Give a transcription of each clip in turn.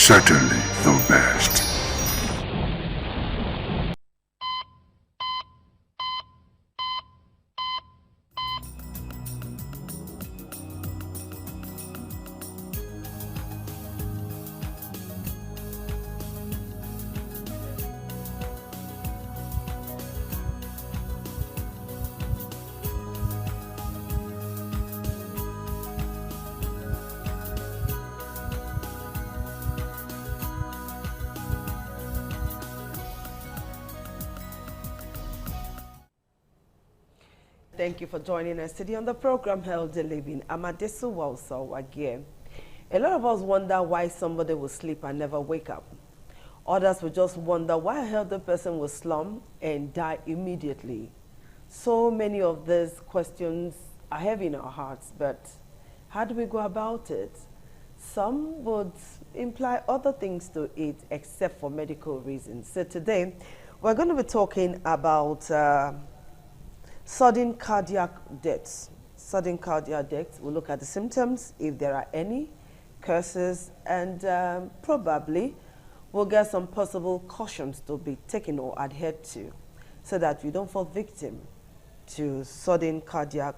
Certainly the best. Thank you for joining us today on the program Healthy Living. I'm Adesu Walso again. A lot of us wonder why somebody will sleep and never wake up. Others will just wonder why a healthy person will slump and die immediately. So many of these questions are heavy in our hearts, but how do we go about it? Some would imply other things to it except for medical reasons. So today, we're going to be talking about sudden cardiac deaths. Sudden cardiac deaths, we'll look at the symptoms, if there are any, causes, and probably we'll get some possible cautions to be taken or adhered to so that you don't fall victim to sudden cardiac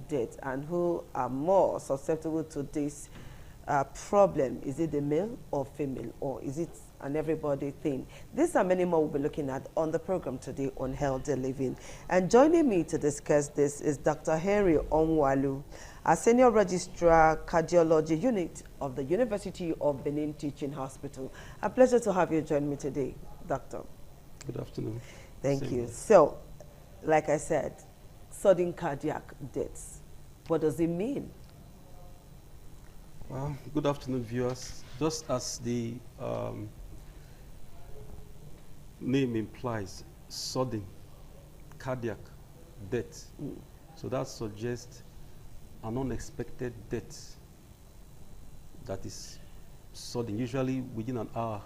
death. And who are more susceptible to this problem? Is it the male or female, or is it an everybody thing? These are many more we'll be looking at on the program today on Healthy Living. And joining me to discuss this is Dr. Henry Onwalu, a Senior Registrar Cardiology Unit of the University of Benin Teaching Hospital. A pleasure to have you join me today, Doctor. Good afternoon. Thank you. So, like I said, sudden cardiac deaths. What does it mean? Well, good afternoon, viewers. Just as the name implies, sudden cardiac death. So that suggests an unexpected death that is sudden, usually within an hour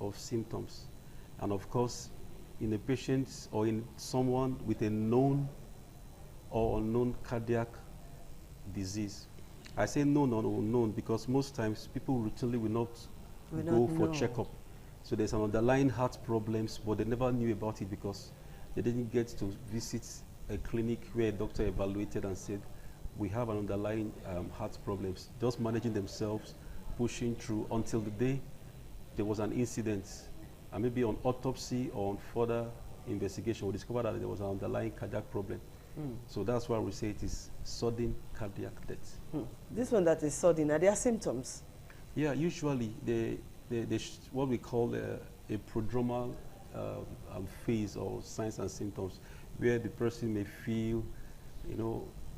of symptoms. And of course, in a patient or in someone with a known or unknown cardiac disease. I say known or unknown because most times people routinely will not go for checkup. So there's an underlying heart problems, but they never knew about it because they didn't get to visit a clinic where a doctor evaluated and said, we have an underlying heart problems. Just managing themselves, pushing through until the day there was an incident, and maybe on autopsy or on further investigation, we discovered that there was an underlying cardiac problem. So that's why we say it is sudden cardiac death. This one that is sudden, are there symptoms? Yeah, usually what we call a prodromal phase or signs and symptoms, where the person may feel,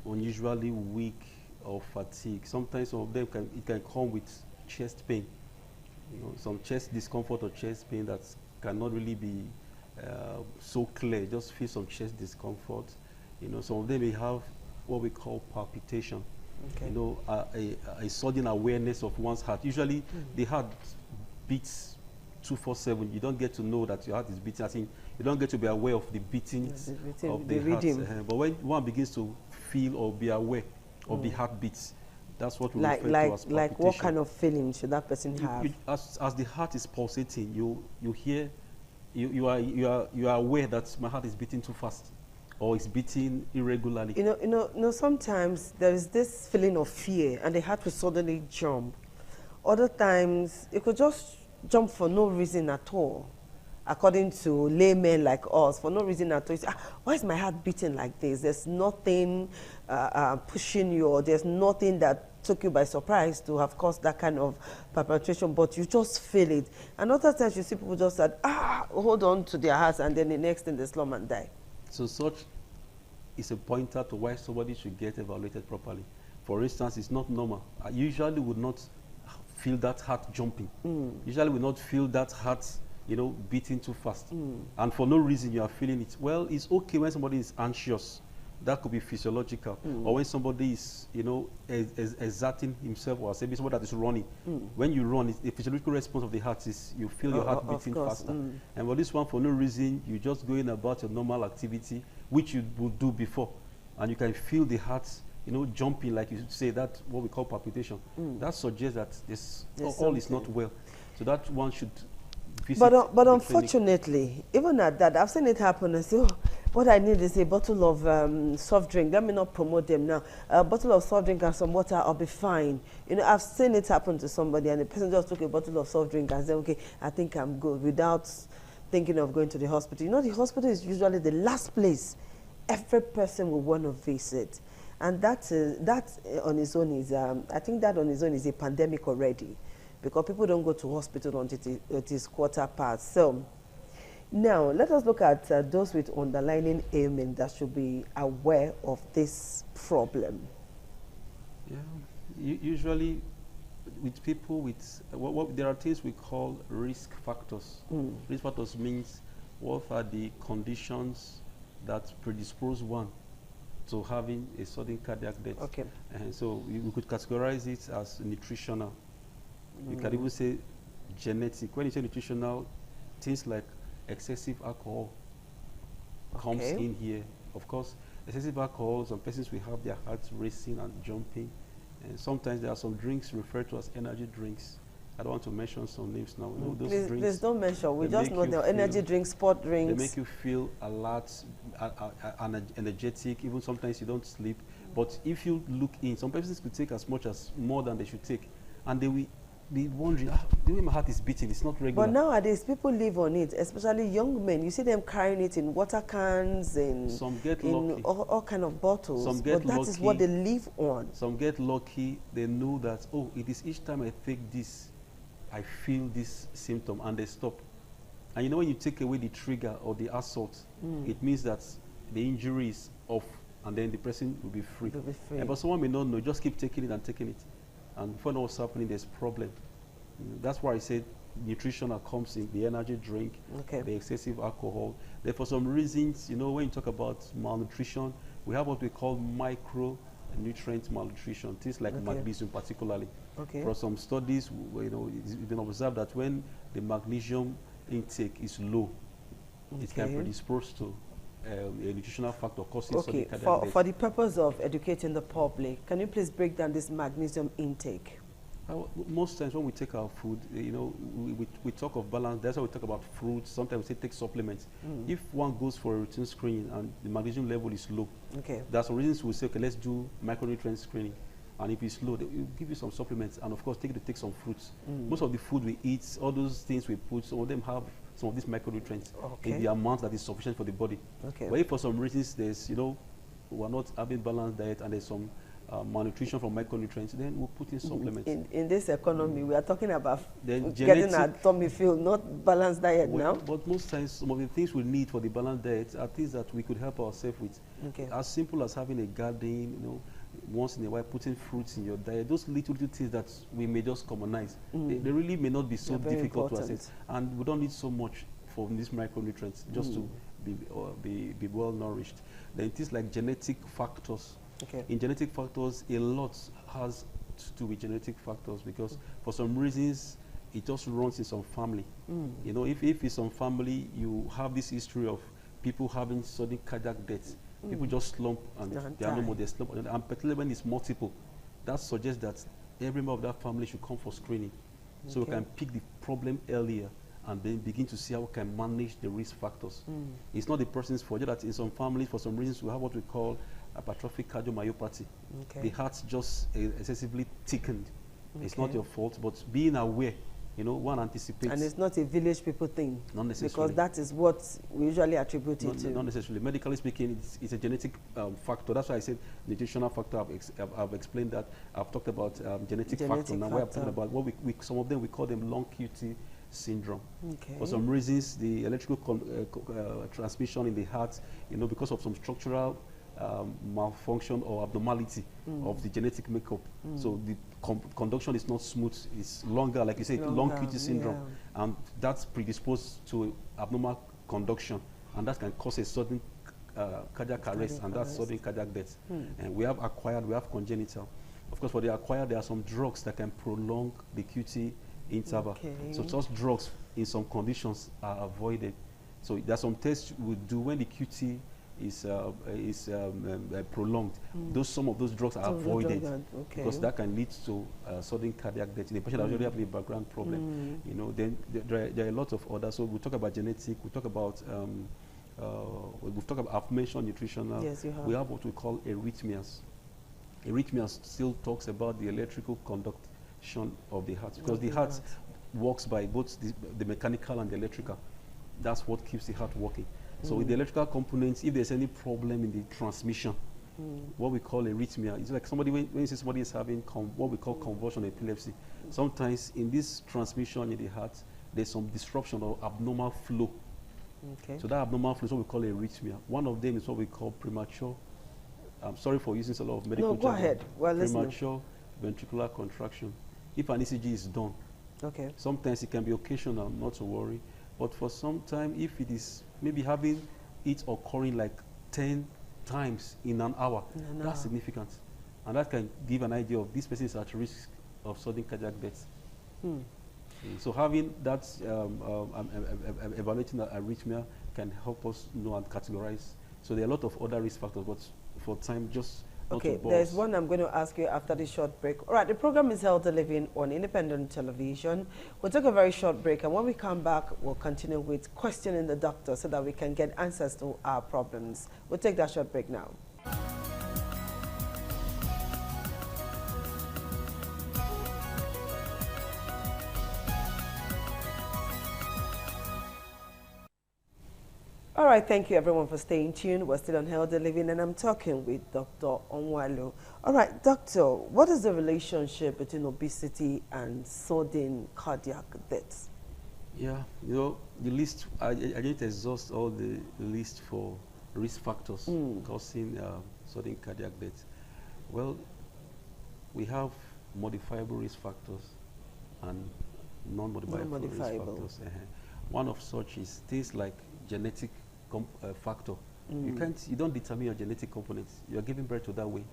unusually weak or fatigue. Sometimes some of them it can come with chest pain, some chest discomfort or chest pain that cannot really be so clear. Just feel some chest discomfort. Some of them may have what we call palpitation. Okay. A sudden awareness of one's heart. Usually, the heart beats 247. You don't get to know that your heart is beating. I think you don't get to be aware of the beatings of the heart. But when one begins to feel or be aware of the heartbeats, that's what we refer to as palpitation. Like what kind of feeling should that person have? As the heart is pulsating, you hear, you are aware that my heart is beating too fast, or it's beating irregularly. Sometimes there is this feeling of fear and the heart will suddenly jump. Other times it could just jump for no reason at all. According to laymen like us, for no reason at all. You say, why is my heart beating like this? There's nothing pushing you, or there's nothing that took you by surprise to have caused that kind of palpitation, but you just feel it. And other times you see people just said, hold on to their hearts, and then the next thing they slump and die. So such is a pointer to why somebody should get evaluated properly. For instance, it's not normal. I usually would not feel that heart jumping. Usually would not feel that heart, beating too fast. And for no reason you are feeling it. Well, it's okay when somebody is anxious. That could be physiological. Or when somebody is, exerting himself, or maybe somebody that is running. When you run, the physiological response of the heart is you feel your heart beating faster. And for this one, for no reason, you just going about your normal activity, which you would do before. And you can feel the heart, jumping, like you say, that what we call palpitation. That suggests that all is not well. So that one should visit But the clinic. unfortunately, even at that, I've seen it happen and say, oh, what I need is a bottle of soft drink. Let me not promote them now. A bottle of soft drink and some water, I'll be fine. You know, I've seen it happen to somebody and the person just took a bottle of soft drink and said, okay, I think I'm good, without thinking of going to the hospital. You know, the hospital is usually the last place every person will want to visit. And that on its own is, I think that on its own is a pandemic already, because people don't go to hospital until it is quarter past. So now let us look at those with underlying ailment that should be aware of this problem. Yeah, usually with people with, there are things we call risk factors. Risk factors means what are the conditions that predispose one to having a sudden cardiac death. Okay. And so we could categorize it as nutritional. You can even say genetic. When you say nutritional, things like excessive alcohol comes in here. Of course, excessive alcohol, some persons will have their hearts racing and jumping. And sometimes there are some drinks referred to as energy drinks. I don't want to mention some names now. You know, those drinks, please don't mention. We just know the energy drinks, sport drinks. They make you feel alert, energetic. Even sometimes you don't sleep. But if you look in, some persons could take as much as more than they should take, and they will be wondering, the way my heart is beating, it's not regular. But nowadays, people live on it, especially young men. You see them carrying it in water cans and some get in lucky. all kind of bottles. Some get but that lucky. is what they live on. Some get lucky. They know that, oh, it is each time I take this, I feel this symptom, and they stop. And you know, when you take away the trigger or the assault, it means that the injury is off, and then the person will be free. Will be free. But someone may not know, just keep taking it and taking it. And before know what's happening, there's problem. That's why I said nutrition comes in the energy drink, the excessive alcohol. Then for some reasons, you know, when you talk about malnutrition, we have what we call micronutrient malnutrition, things like magnesium particularly. For some studies, you know, it's been observed that when the magnesium intake is low, it can predispose to a nutritional factor causing sudden cardiac death. For the purpose of educating the public, can you please break down this magnesium intake? Most times when we take our food, you know, we talk of balance. That's why we talk about fruits. Sometimes we say take supplements. If one goes for a routine screening and the magnesium level is low, there are some reasons we say, okay, let's do micronutrient screening. And if it's low, they will give you some supplements, and of course, take some fruits. Most of the food we eat, all those things we put, some of them have some of these micronutrients in the amount that is sufficient for the body. But if for some reasons there's, you know, we're not having balanced diet and there's some malnutrition from micronutrients, then we'll put in supplements. In this economy, we are talking about getting our tummy filled, not balanced diet now. But most times, some of the things we need for the balanced diet are things that we could help ourselves with. As simple as having a garden, you know, once in a while putting fruits in your diet, those little things that we may just commonize. They really may not be so difficult to access. And we don't need so much from these micronutrients just to be well nourished. Then things like genetic factors. In genetic factors, a lot has to do with genetic factors, because for some reasons it just runs in some family. You know, if in some family you have this history of people having sudden cardiac death, people just slump and they are no more, they slump, and particularly when it's multiple, that suggests that every member of that family should come for screening, so we can pick the problem earlier and then begin to see how we can manage the risk factors. It's not the person's fault, that in some families, for some reasons, we have what we call hypertrophic cardiomyopathy. The heart's just excessively thickened. It's not your fault, but being aware, you know, one anticipates. And it's not a village people thing. Not necessarily. Because that is what we usually attribute it to. Not necessarily. Medically speaking, it's a genetic factor. That's why I said nutritional factor. I've explained that. I've talked about genetic factor. Now we're talking about what some of them, we call them long QT syndrome. For some reasons, the electrical transmission in the heart, you know, because of some structural malfunction or abnormality of the genetic makeup. So the conduction is not smooth, it's longer, like you say, long QT syndrome. And that's predisposed to abnormal conduction. And that can cause a sudden cardiac arrest, and that's sudden cardiac death. And we have acquired, we have congenital. Of course, for the acquired, there are some drugs that can prolong the QT interval. So such drugs, in some conditions, are avoided. So there are some tests we do when the QT is prolonged, some of those drugs are Some of the avoided, drugs are- okay. because that can lead to sudden cardiac death. The patient already have a background problem. You know, then there are a lot of others. So we talk about genetic. We talk about we've talked about, I've mentioned nutritional. Yes, you have. We have what we call arrhythmias. Arrhythmias still talks about the electrical conduction of the heart, because Of the the heart heart. works by both the mechanical and the electrical. That's what keeps the heart working. So with the electrical components, if there's any problem in the transmission, what we call arrhythmia, it's like somebody, when you say somebody is having what we call convulsion epilepsy, sometimes in this transmission in the heart, there's some disruption or abnormal flow. Okay. So that abnormal flow is what we call arrhythmia. One of them is what we call premature. I'm sorry for using a lot of medical No, go jargon. ahead. We're listening. Premature ventricular contraction. If an ECG is done, Okay. sometimes it can be occasional, not to worry. But for some time, if it is maybe having it occurring like 10 times in an hour, In an that's hour. significant. And that can give an idea of this person is at risk of sudden cardiac death. So having that, evaluating the arrhythmia can help us know and categorize. So there are a lot of other risk factors, but for time, just not Okay, to bore there's us. one I'm going to ask you after this short break. All right, the program is Healthy Living on independent television. We'll take a very short break, and when we come back, we'll continue with questioning the doctor so that we can get answers to our problems. We'll take that short break now. All right, thank you everyone for staying tuned. We're still on Healthy Living, and I'm talking with Dr. Onwualu. All right, doctor, what is the relationship between obesity and sudden cardiac death? Yeah, you know, the list, I didn't exhaust all the list for risk factors causing sudden cardiac death. Well, we have modifiable risk factors and non-modifiable risk Non-modifiable. factors. One of such is things like genetic factor. You don't determine your genetic components. You're giving birth to that way.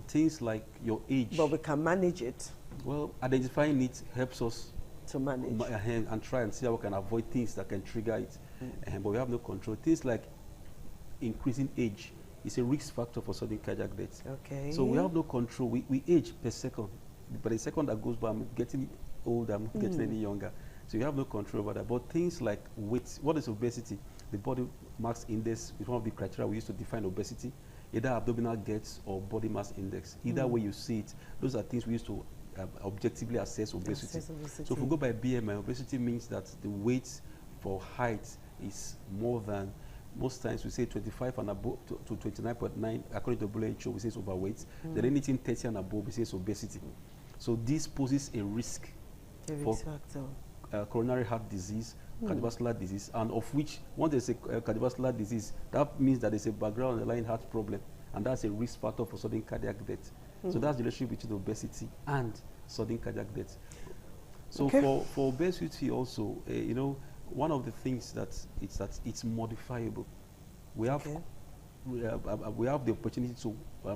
Things like your age. But we can manage it Well, identifying it helps us to manage. and try and see how we can avoid things that can trigger it. But we have no control. Things like increasing age is a risk factor for sudden cardiac death. Okay. So we have no control. We age per second. But the second that goes by, I'm getting older, I'm not getting any younger. So you have no control over that. But things like weight, what is obesity? The body mass index is one of the criteria we use to define obesity, either abdominal girth or body mass index. Either way you see it, those are things we use to objectively assess obesity. Assess obesity. So if we go by BMI, obesity means that the weight for height is more than, most times we say 25 and above to 29.9, according to WHO, we say it's overweight. Then anything 30 and above, we say it's obesity. So this poses a risk The for risk factor. coronary heart disease, cardiovascular disease, and of which, once there's a cardiovascular disease, that means that there's a background underlying heart problem, and that's a risk factor for sudden cardiac death. So that's the relationship between obesity and sudden cardiac death. So Okay. for obesity also, you know, one of the things that it's modifiable. We have Okay. we have the opportunity to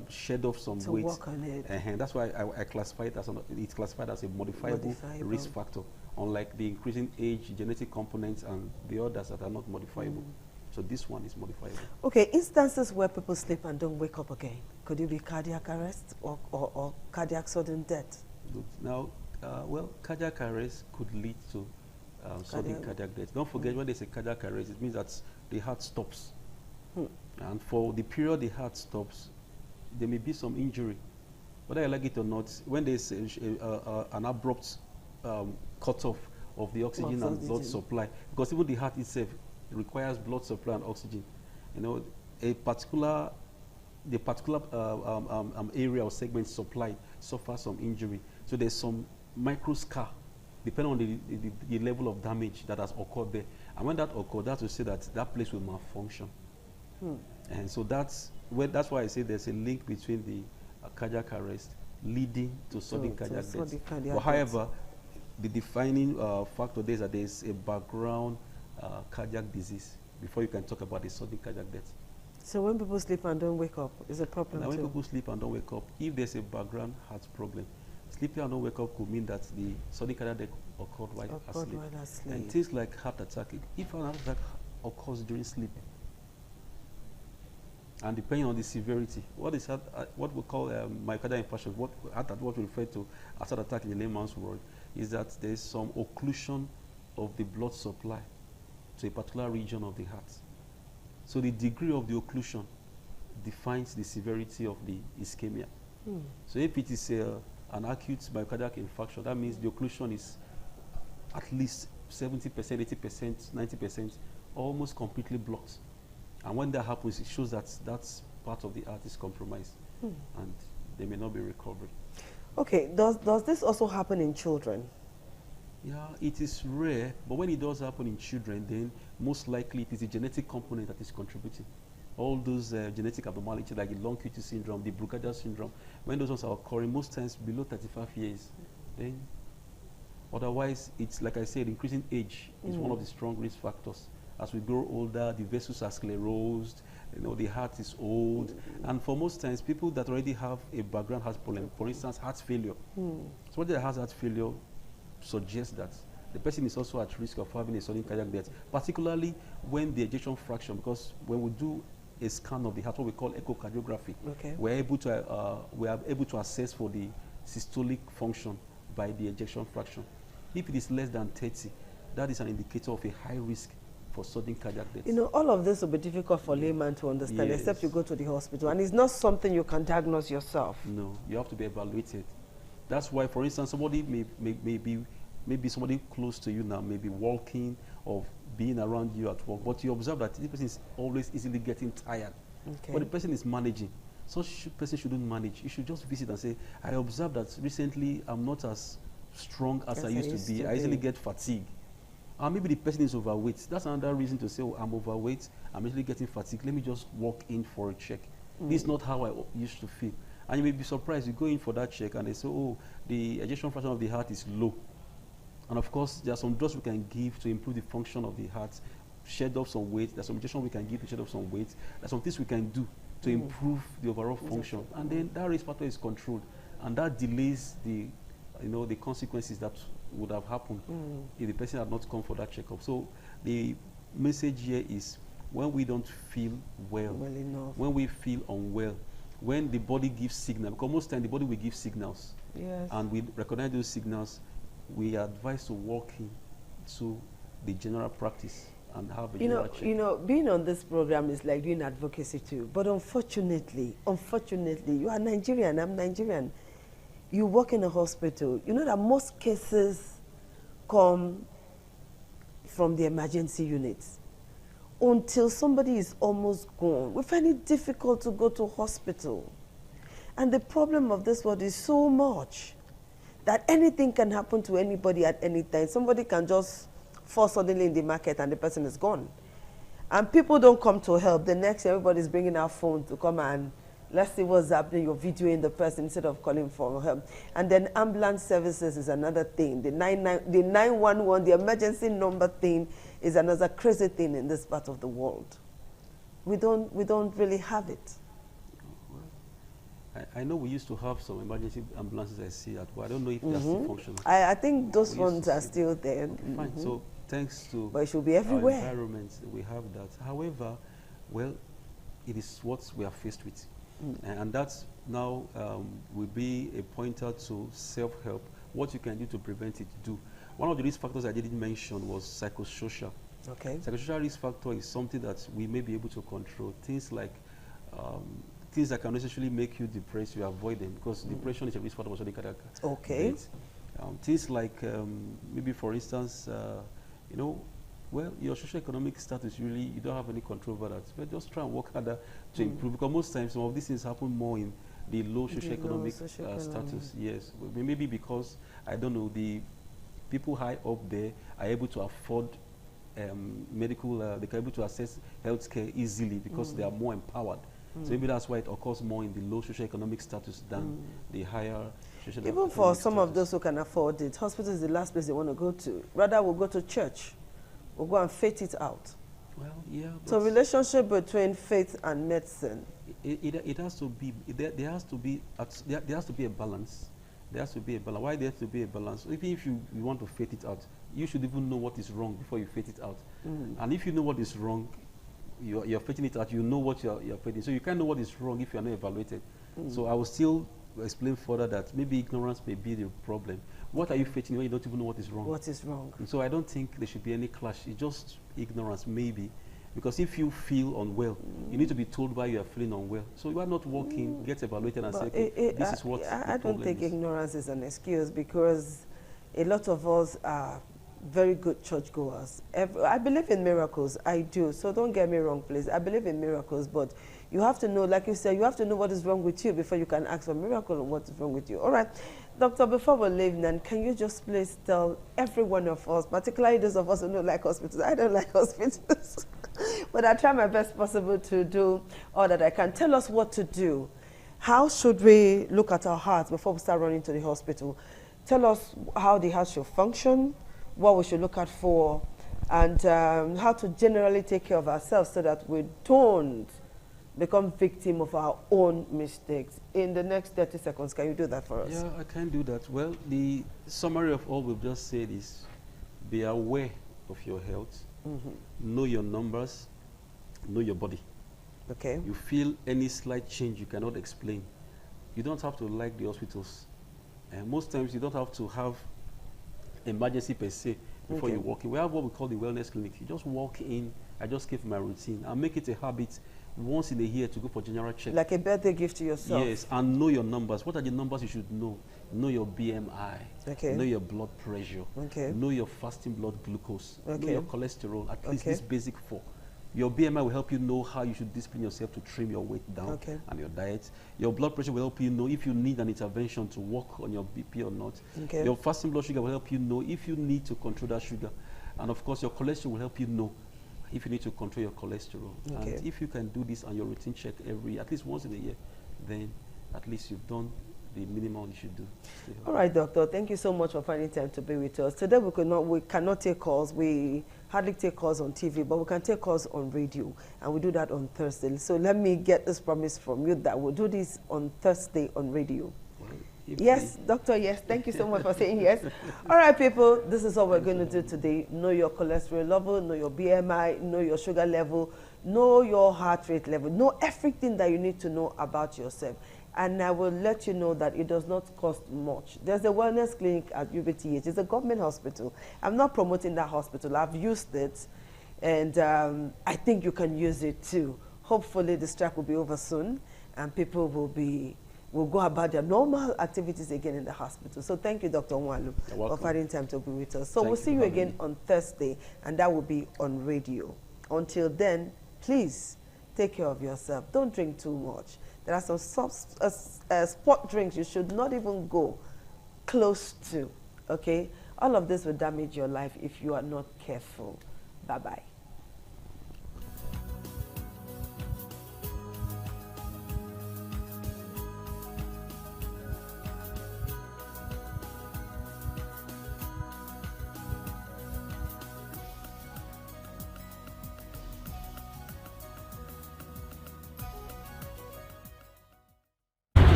shed off some To weight. work on it. And that's why I classify it as it's classified as a modifiable risk factor, unlike the increasing age, genetic components, and the others that are not modifiable. So this one is modifiable. Okay, instances where people sleep and don't wake up again. Could it be cardiac arrest or cardiac sudden death? Good. Now, well, cardiac arrest could lead to sudden cardiac death. Don't forget, when they say cardiac arrest, it means that the heart stops. And for the period the heart stops, there may be some injury. Whether I like it or not, when there's an abrupt cut-off of the oxygen and blood supply, because even the heart itself requires blood supply and oxygen. You know, the particular area or segment supplied suffers some injury. So there's some micro scar, depending on the level of damage that has occurred there. And when that occurs, that's to say that that place will malfunction. And so that's why I say there's a link between the cardiac arrest leading to sudden cardiac death. But however, the defining factor there is that there's a background cardiac disease before you can talk about the sudden cardiac death. So when people sleep and don't wake up, is a problem Now, when too? people sleep and don't wake up, if there's a background heart problem, sleeping and don't wake up could mean that the sudden cardiac death occurred while asleep. And things like heart attack, if an heart attack occurs during sleep, And depending on the severity, what we call myocardial infarction, what we refer to as heart attack in the layman's word, is that there is some occlusion of the blood supply to a particular region of the heart. So the degree of the occlusion defines the severity of the ischemia. So if it is an acute myocardial infarction, that means the occlusion is at least 70%, 80%, 90%, almost completely blocked. And when that happens, it shows that that part of the heart is compromised, and they may not be recovered. Okay, does this also happen in children? Yeah, it is rare, but when it does happen in children, then most likely it is a genetic component that is contributing. All those genetic abnormalities like the long QT syndrome, the Brugada syndrome, when those ones are occurring, most times below 35 years, then otherwise, it's like I said, increasing age is one of the strong risk factors. As we grow older, the vessels are sclerosed, the heart is old. And for most times, people that already have a background heart problem, for instance, heart failure. Somebody that has heart failure suggests that the person is also at risk of having a sudden cardiac death, particularly when the ejection fraction, because when we do a scan of the heart, what we call echocardiography, we are able to assess for the systolic function by the ejection fraction. If it is less than 30, that is an indicator of a high risk for sudden cardiac death. All of this will be difficult for layman to understand, except you go to the hospital. And it's not something you can diagnose yourself. No, you have to be evaluated. That's why, for instance, somebody maybe somebody close to you now may be walking or being around you at work, but you observe that this person is always easily getting tired. But the person is managing. Such person shouldn't manage. You should just visit and say, I observed that recently I'm not as strong as I used to be. I easily get fatigued. Maybe the person is overweight. That's another reason to say, I'm overweight, I'm easily getting fatigued. Let me just walk in for a check. This is not how I used to feel. And you may be surprised, you go in for that check and they say, oh, the ejection fraction of the heart is low. And of course, there are some drugs we can give to improve the function of the heart, shed off some weight. There's some injection we can give to shed off some weight. There's some things we can do to improve the overall function. And then that risk factor is controlled. And that delays the consequences that would have happened if the person had not come for that checkup. So the message here is, when we don't feel well enough, when we feel unwell, when the body gives signals, because most time the body will give signals, and we recognize those signals, we are advised to walk into the general practice and have a general check. Being on this program is like doing advocacy too. But unfortunately, you are Nigerian, I'm Nigerian. You work in a hospital. You know that most cases come from the emergency units. Until somebody is almost gone, we find it difficult to go to hospital. And the problem of this world is so much that anything can happen to anybody at any time. Somebody can just fall suddenly in the market and the person is gone. And people don't come to help. The next, everybody's bringing our phone to come and let's see what's happening. You're videoing the person instead of calling for help. And then ambulance services is another thing. The 911, the emergency number thing is another crazy thing in this part of the world. We don't really have it. I know we used to have some emergency ambulances I see at work. I don't know if they're still functional. I think those ones are still there. Fine. So thanks to but it should be everywhere. Our environment, we have that. However, well, it is what we are faced with. And that now will be a pointer to self-help, what you can do to prevent it, do. One of the risk factors I didn't mention was psychosocial. Psychosocial risk factor is something that we may be able to control. Things like things that can necessarily make you depressed, you avoid them, because depression is a risk factor for sudden cardiac death. Things like maybe, for instance, well, your socio-economic status, really, you don't have any control over that. But just try and work harder to improve, because most times some of these things happen more in the low socio-economic status. Yes, maybe because, I don't know, the people high up there are able to afford medical, they can able to access healthcare easily because they are more empowered. So maybe that's why it occurs more in the low socio-economic status than the higher socio-economic Even for some of those who can afford it, hospital is the last place they want to go to. Rather, we'll go to church. We'll go and faith it out. Well, yeah. So relationship between faith and medicine. It has to be, there has to be a balance. There has to be a balance. Why there has to be a balance? Even if you want to faith it out, you should even know what is wrong before you faith it out. And if you know what is wrong, you're fetching it out, you know what you're fetching. So you can't know what is wrong if you're not evaluated. So I will still explain further that maybe ignorance may be the problem. What are you fetching when you don't even know what is wrong? What is wrong? And so I don't think there should be any clash. It's just ignorance, maybe. Because if you feel unwell, you need to be told why you are feeling unwell. So you are not working, get evaluated and say, okay, this is what I don't think is. ignorance is an excuse, because a lot of us are very good churchgoers. I believe in miracles, I do. So don't get me wrong, please. I believe in miracles, but you have to know, like you said, you have to know what is wrong with you before you can ask for a miracle on what is wrong with you. All right, doctor, before we leave, then, can you just please tell every one of us, particularly those of us who don't like hospitals? I don't like hospitals, but I try my best possible to do all that I can. Tell us what to do. How should we look at our hearts before we start running to the hospital? Tell us how the heart should function, what we should look out for, and how to generally take care of ourselves so that we don't become victim of our own mistakes. In the next 30 seconds, can you do that for us? Yeah, I can do that. Well, the summary of all we've just said is be aware of your health, know your numbers, know your body. Okay. You feel any slight change you cannot explain. You don't have to like the hospitals. And most times you don't have to have emergency per se before you walk in. We have what we call the wellness clinic. You just walk in, I just keep my routine. I make it a habit once in a year to go for general check. Like a birthday gift to yourself. Yes, and know your numbers. What are the numbers you should know? Know your BMI. Okay. Know your blood pressure. Okay. Know your fasting blood glucose. Know Okay. your cholesterol, at least Okay. this basic 4. Your BMI will help you know how you should discipline yourself to trim your weight down Okay. and your diet. Your blood pressure will help you know if you need an intervention to work on your BP or not. Okay. Your fasting blood sugar will help you know if you need to control that sugar. And of course, your cholesterol will help you know if you need to control your cholesterol. Okay. And if you can do this and your routine check at least once in a year, then at least you've done the minimum you should do. All right, doctor. Thank you so much for finding time to be with us. Today we cannot take calls. We hardly take calls on TV, but we can take calls on radio, and we do that on Thursday. So let me get this promise from you that we'll do this on Thursday on radio. Well, Yes, doctor, yes. Thank you so much for saying yes. All right, people, this is what we're going to do today. Know your cholesterol level, know your BMI, know your sugar level, know your heart rate level, know everything that you need to know about yourself. And I will let you know that it does not cost much. There's a wellness clinic at UBTH. It's a government hospital. I'm not promoting that hospital. I've used it, and I think you can use it too. Hopefully the strike will be over soon, and people will go about their normal activities again in the hospital. So thank you, Dr. Nwalu, for finding time to be with us. So we'll see you again on Thursday, and that will be on radio. Until then, please take care of yourself. Don't drink too much. There are some sport drinks you should not even go close to, okay? All of this will damage your life if you are not careful. Bye-bye.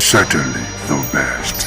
Certainly the best.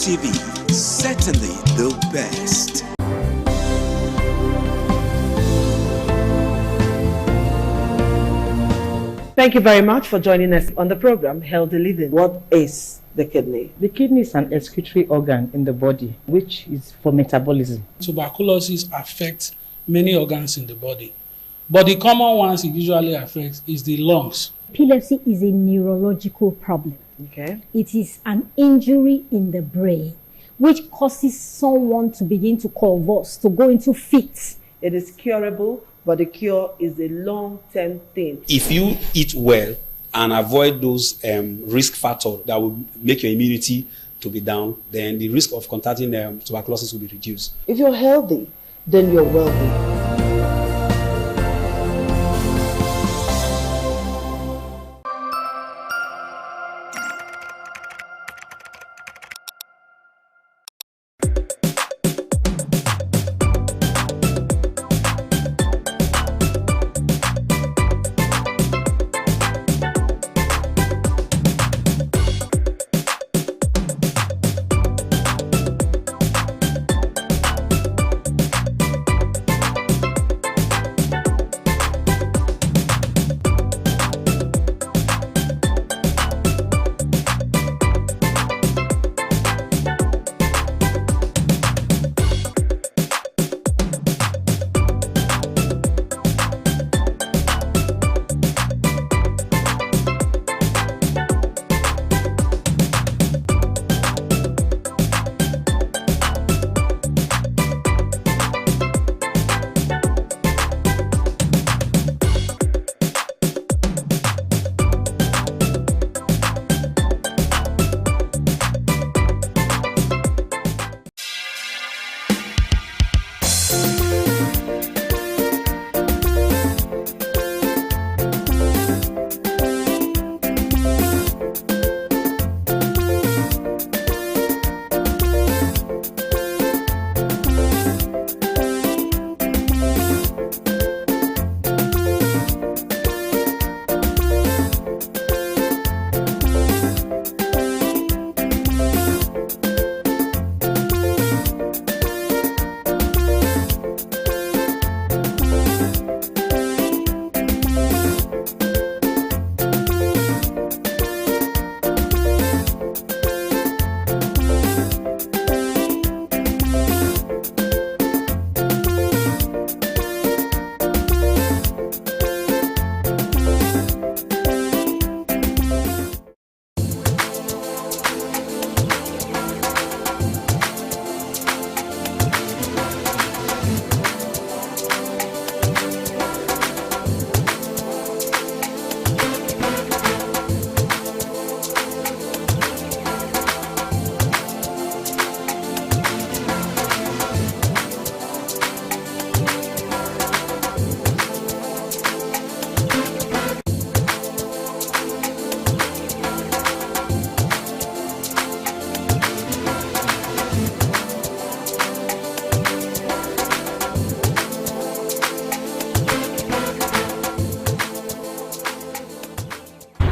TV, certainly the best. Thank you very much for joining us on the program, Healthy Living. What is the kidney? The kidney is an excretory organ in the body, which is for metabolism. Tuberculosis affects many organs in the body, but the common ones it usually affects is the lungs. Epilepsy is a neurological problem. Okay. It is an injury in the brain which causes someone to begin to convulse, to go into fits. It is curable, but the cure is a long-term thing. If you eat well and avoid those risk factors that will make your immunity to be down, then the risk of contracting tuberculosis will be reduced. If you're healthy, then you're wealthy.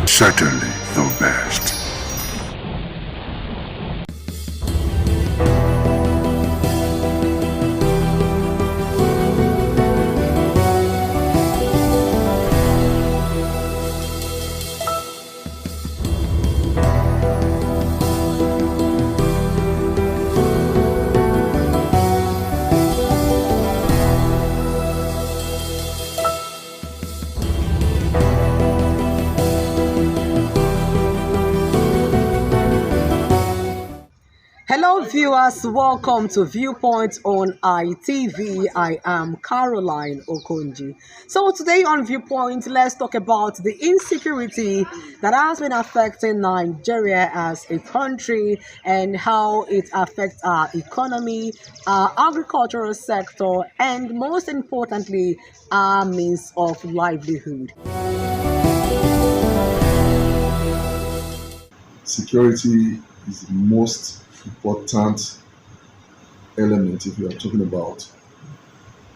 Certainly the best. Hello viewers, welcome to Viewpoint on ITV. I am Caroline Okonji. So today on Viewpoint, let's talk about the insecurity that has been affecting Nigeria as a country and how it affects our economy, our agricultural sector, and most importantly, our means of livelihood. Security is the most important element if you are talking about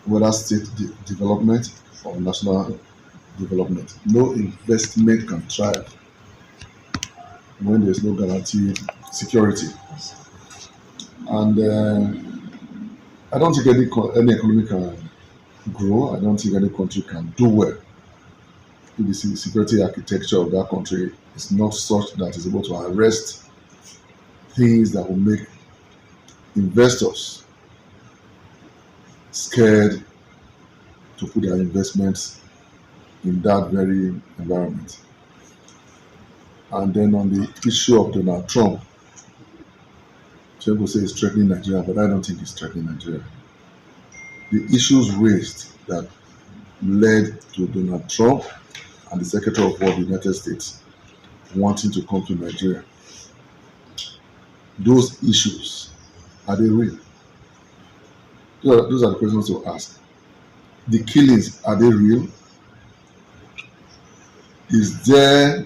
whether state development or national development. No investment can thrive when there is no guaranteed security. And I don't think any economy can grow. I don't think any country can do well if the security architecture of that country is not such that it's able to arrest things that will make investors scared to put their investments in that very environment. And then on the issue of Donald Trump, some people say it's threatening Nigeria, but I don't think it's threatening Nigeria. The issues raised that led to Donald Trump and the Secretary of War of the United States wanting to come to Nigeria, those issues, are they real? Those are the questions to ask. The killings, are they real? Is there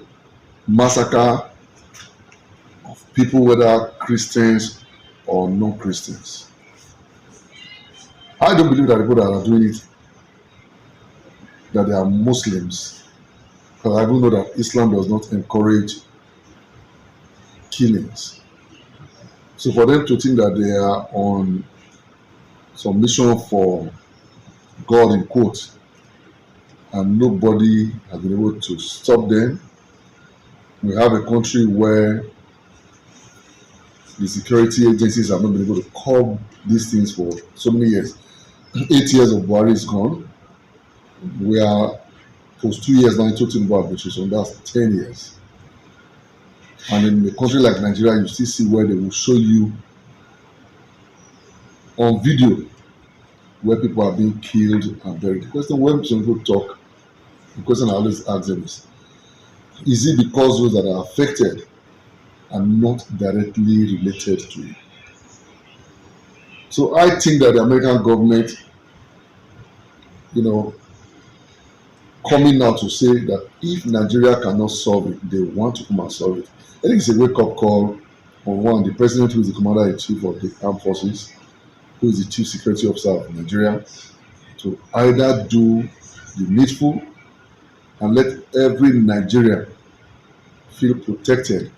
massacre of people, whether Christians or non-Christians? I don't believe that the people that are doing it, that they are Muslims, because I don't know that Islam does not encourage killings. So for them to think that they are on some mission for God in quotes, and nobody has been able to stop them. We have a country where the security agencies have not been able to curb these things for so many years. 8 years of Buhari is gone. We are post 2 years now into Tinubu administration. That's 10 years. And in a country like Nigeria, you still see where they will show you on video where people are being killed and buried. The question when some people talk, the question I always ask them is it because those that are affected are not directly related to it? So I think that the American government, coming out to say that if Nigeria cannot solve it, they want to come and solve it. I think it's a wake-up call on one, the president, who is the commander-in-chief of the armed forces, who is the chief security officer of Nigeria, to either do the needful and let every Nigerian feel protected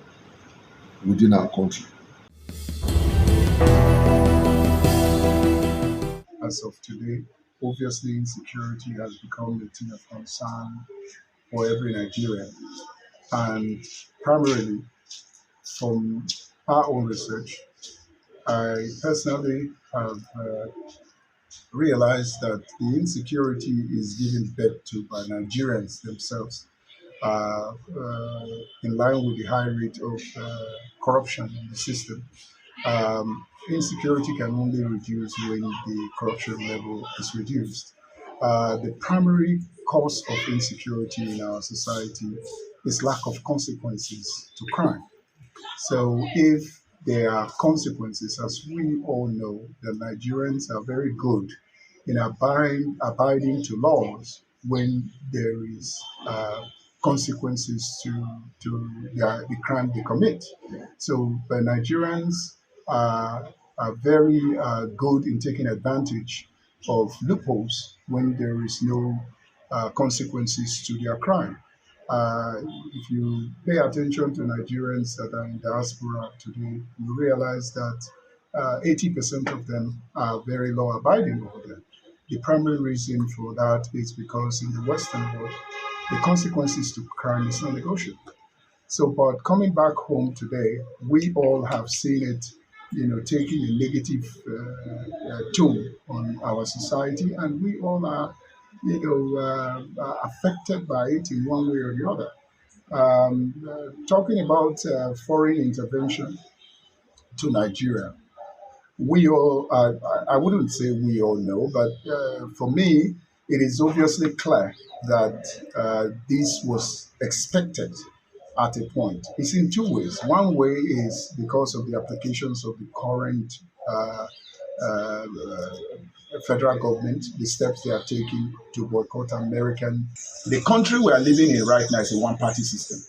within our country. As of today, obviously insecurity has become a thing of concern for every Nigerian. And primarily from our own research, I personally have realized that the insecurity is given birth to by Nigerians themselves, in line with the high rate of corruption in the system. Insecurity can only reduce when the corruption level is reduced. The primary cause of insecurity in our society is lack of consequences to crime. So if there are consequences, as we all know, the Nigerians are very good in abiding to laws when there is consequences to the crime they commit. So the Nigerians are very good in taking advantage of loopholes when there is no consequences to their crime. If you pay attention to Nigerians that are in diaspora today, you realize that 80% of them are very law-abiding over there. The primary reason for that is because in the Western world, the consequences to crime is not negotiable. So, but coming back home today, we all have seen it, taking a negative tone on our society, and we all are, affected by it in one way or the other. Talking about foreign intervention to Nigeria, we all, I wouldn't say we all know, but for me, it is obviously clear that this was expected at a point. It's in two ways. One way is because of the applications of the current federal government, the steps they are taking to boycott American. The country we are living in right now is a one-party system.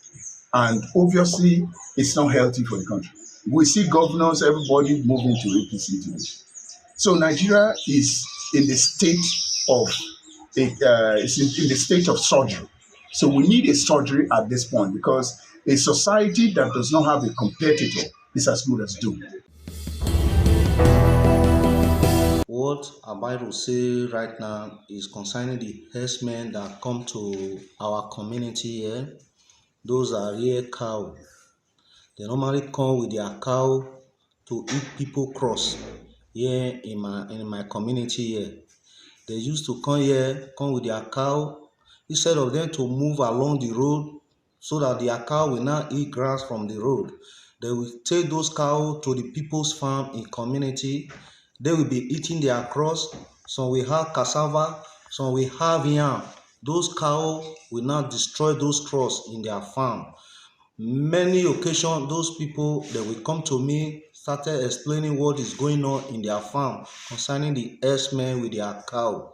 And obviously, it's not healthy for the country. We see governors, everybody moving to APC today. So Nigeria is in the state of in the state of surgery. So we need a surgery at this point, because a society that does not have a competitor is as good as doomed. What I'm about to say right now is concerning the herdsmen that come to our community here. Those are rear cow. They normally come with their cow to eat people cross here in my community here. They used to come with their cow instead of them to move along the road so that their cow will not eat grass from the road. They will take those cows to the people's farm in community. They will be eating their cross. Some will have cassava, some will have yam. Those cows will not destroy those cross in their farm. Many occasions, those people, they will come to me, started explaining what is going on in their farm concerning the herdsmen with their cow.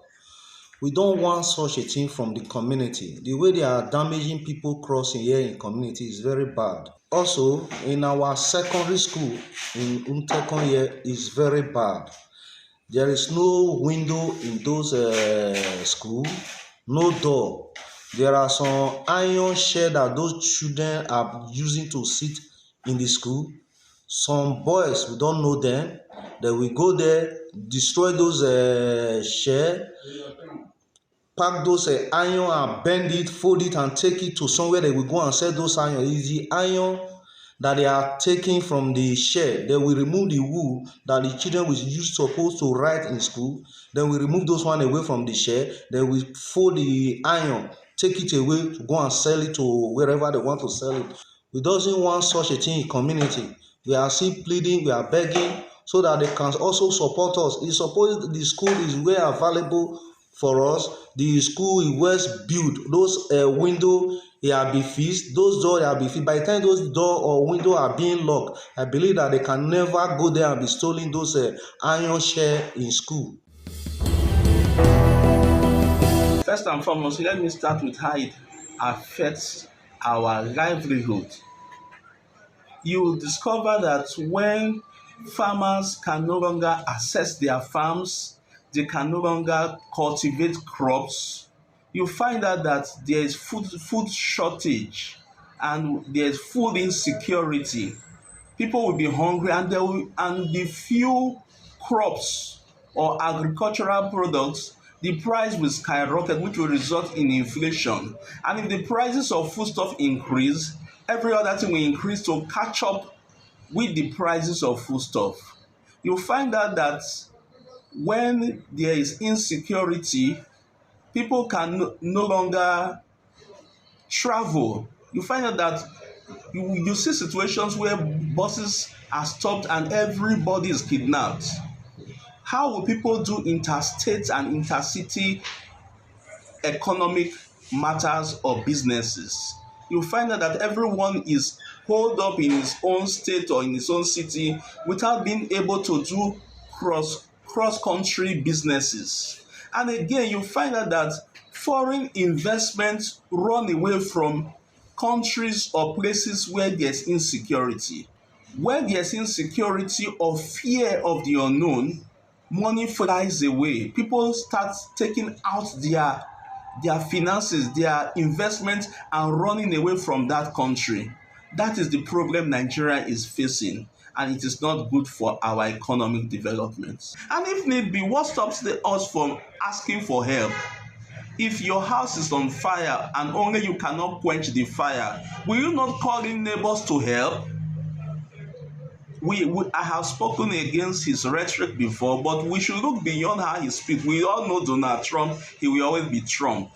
We don't want such a thing from the community. The way they are damaging people crossing here in community is very bad. Also, in our secondary school in Umtekon here is very bad. There is no window in those school, no door. There are some iron shed that those children are using to sit in the school. Some boys, we don't know them, they will go there, destroy those shed, pack those iron and bend it, fold it and take it to somewhere they will go and sell those iron. It's the iron that they are taking from the shed. They will remove the wool that the children was supposed to write in school. Then we remove those one away from the shed. Then we fold the iron, take it away to go and sell it to wherever they want to sell it. We doesn't want such a thing in community. We are still pleading, we are begging so that they can also support us. It's supposed the school is well available for us. The school is well built. Those windows have been fixed. Those doors have been fixed. By the time those door or window are being locked, I believe that they can never go there and be stealing those iron share in school. First and foremost, let me start with how it affects our livelihood. You will discover that when farmers can no longer access their farms, they can no longer cultivate crops, you find out that there is food shortage and there is food insecurity. People will be hungry and the few crops or agricultural products, the price will skyrocket, which will result in inflation. And if the prices of foodstuff increase, every other thing will increase to catch up with the prices of foodstuff. You'll find out that when there is insecurity, people can no longer travel. You find out that you see situations where buses are stopped and everybody is kidnapped. How will people do interstate and intercity economic matters or businesses? You find out that everyone is holed up in his own state or in his own city without being able to do cross-country businesses. And again, you find out that foreign investments run away from countries or places where there's insecurity. Where there's insecurity or fear of the unknown, money flies away. People start taking out their finances, their investments, and running away from that country. That is the problem Nigeria is facing, and it is not good for our economic development. And if need be, what stops us from asking for help? If your house is on fire and only you cannot quench the fire, will you not call in neighbors to help? I have spoken against his rhetoric before, but we should look beyond how he speaks. We all know Donald Trump, he will always be Trump.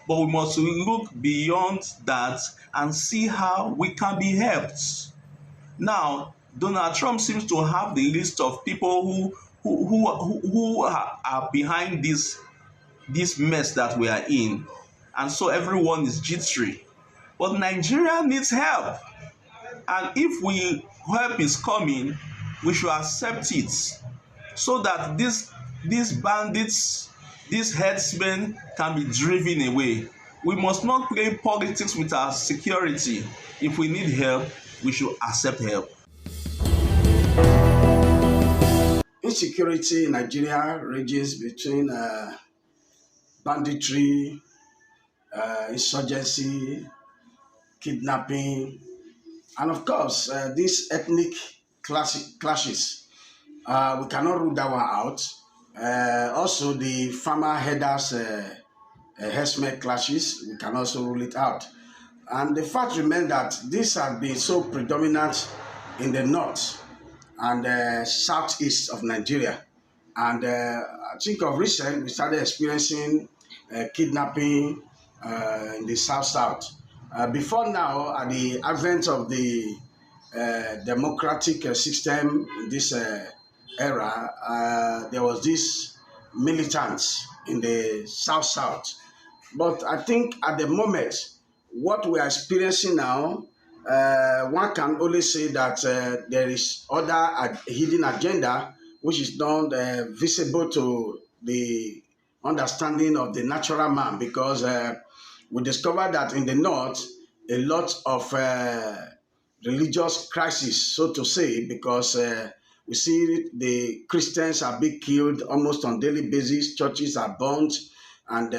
But we must look beyond that and see how we can be helped. Now, Donald Trump seems to have the list of people who are behind this mess that we are in. And so everyone is jittery. But Nigeria needs help. And if help is coming, we should accept it so that these bandits, these herdsmen can be driven away. We must not play politics with our security. If we need help, we should accept help. Insecurity in Nigeria ranges between banditry, insurgency, kidnapping, and of course, these ethnic clashes. We cannot rule that one out. Also, the farmer headers herdsmen clashes, we can also rule it out. And the fact remains that this has been so predominant in the north and southeast of Nigeria. And I think of recent, we started experiencing kidnapping in the south-south. Before now, at the advent of the democratic system in this era, there was this militants in the south-south. But I think at the moment, what we are experiencing now, one can only say that there is other hidden agenda which is not visible to the understanding of the natural man, because we discovered that in the north, a lot of religious crisis, so to say, because we see the Christians are being killed almost on daily basis, churches are burnt, and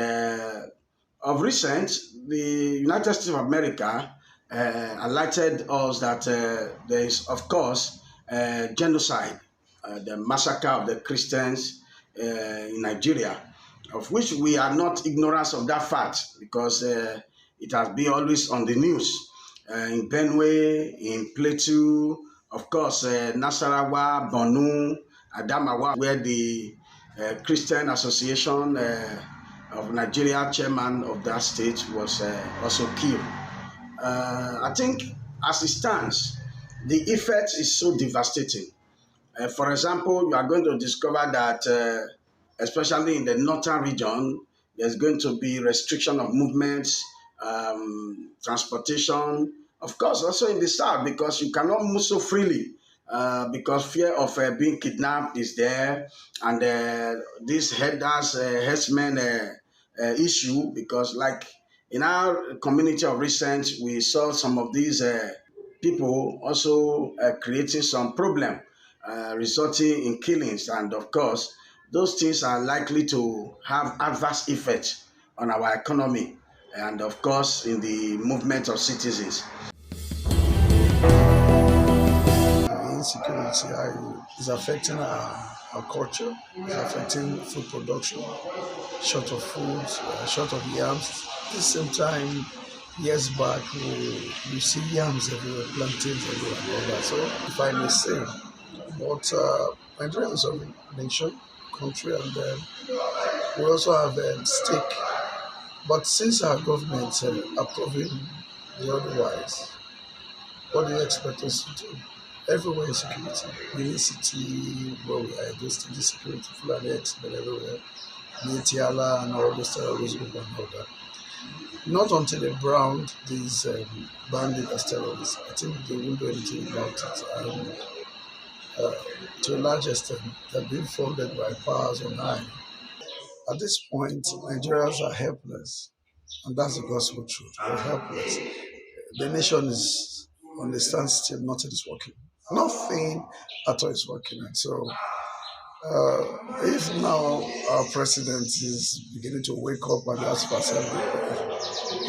of recent, the United States of America alerted us that there is, of course, genocide, the massacre of the Christians in Nigeria, of which we are not ignorant of that fact, because it has been always on the news. In Benue, in Plateau, of course, Nasarawa, Borno, Adamawa, where the Christian Association of Nigeria chairman of that state was also killed. I think as it stands, the effect is so devastating. For example, you are going to discover that, especially in the northern region, there's going to be restriction of movements, transportation. Of course, also in the south, because you cannot move so freely, because fear of being kidnapped is there, and this herdsmen issue, because like in our community of recent, we saw some of these people also creating some problem, resulting in killings, and of course, those things are likely to have adverse effects on our economy, and of course, in the movement of citizens. Insecurity is affecting our culture, it's affecting food production, short of food, short of yams. At the same time, years back, we see yams everywhere, plantains everywhere, and all that. So, if I may say, but Nigeria is a nation, country, and we also have a stake. But since our government are proving the otherwise, what do you expect us to do? Everywhere is security. Many city where we are, those things, security, Fulani X-Men everywhere, Nitiala and all those terrorist group and all that. Not until they browned these bandits as terrorists, I think they won't do anything about it. And to a large extent, they're being funded by powers on high. At this point, Nigerians are helpless, and that's the gospel truth. We're helpless. The nation is on the standstill, nothing is working. Nothing at all is working. And so, if now our president is beginning to wake up and ask for assembly,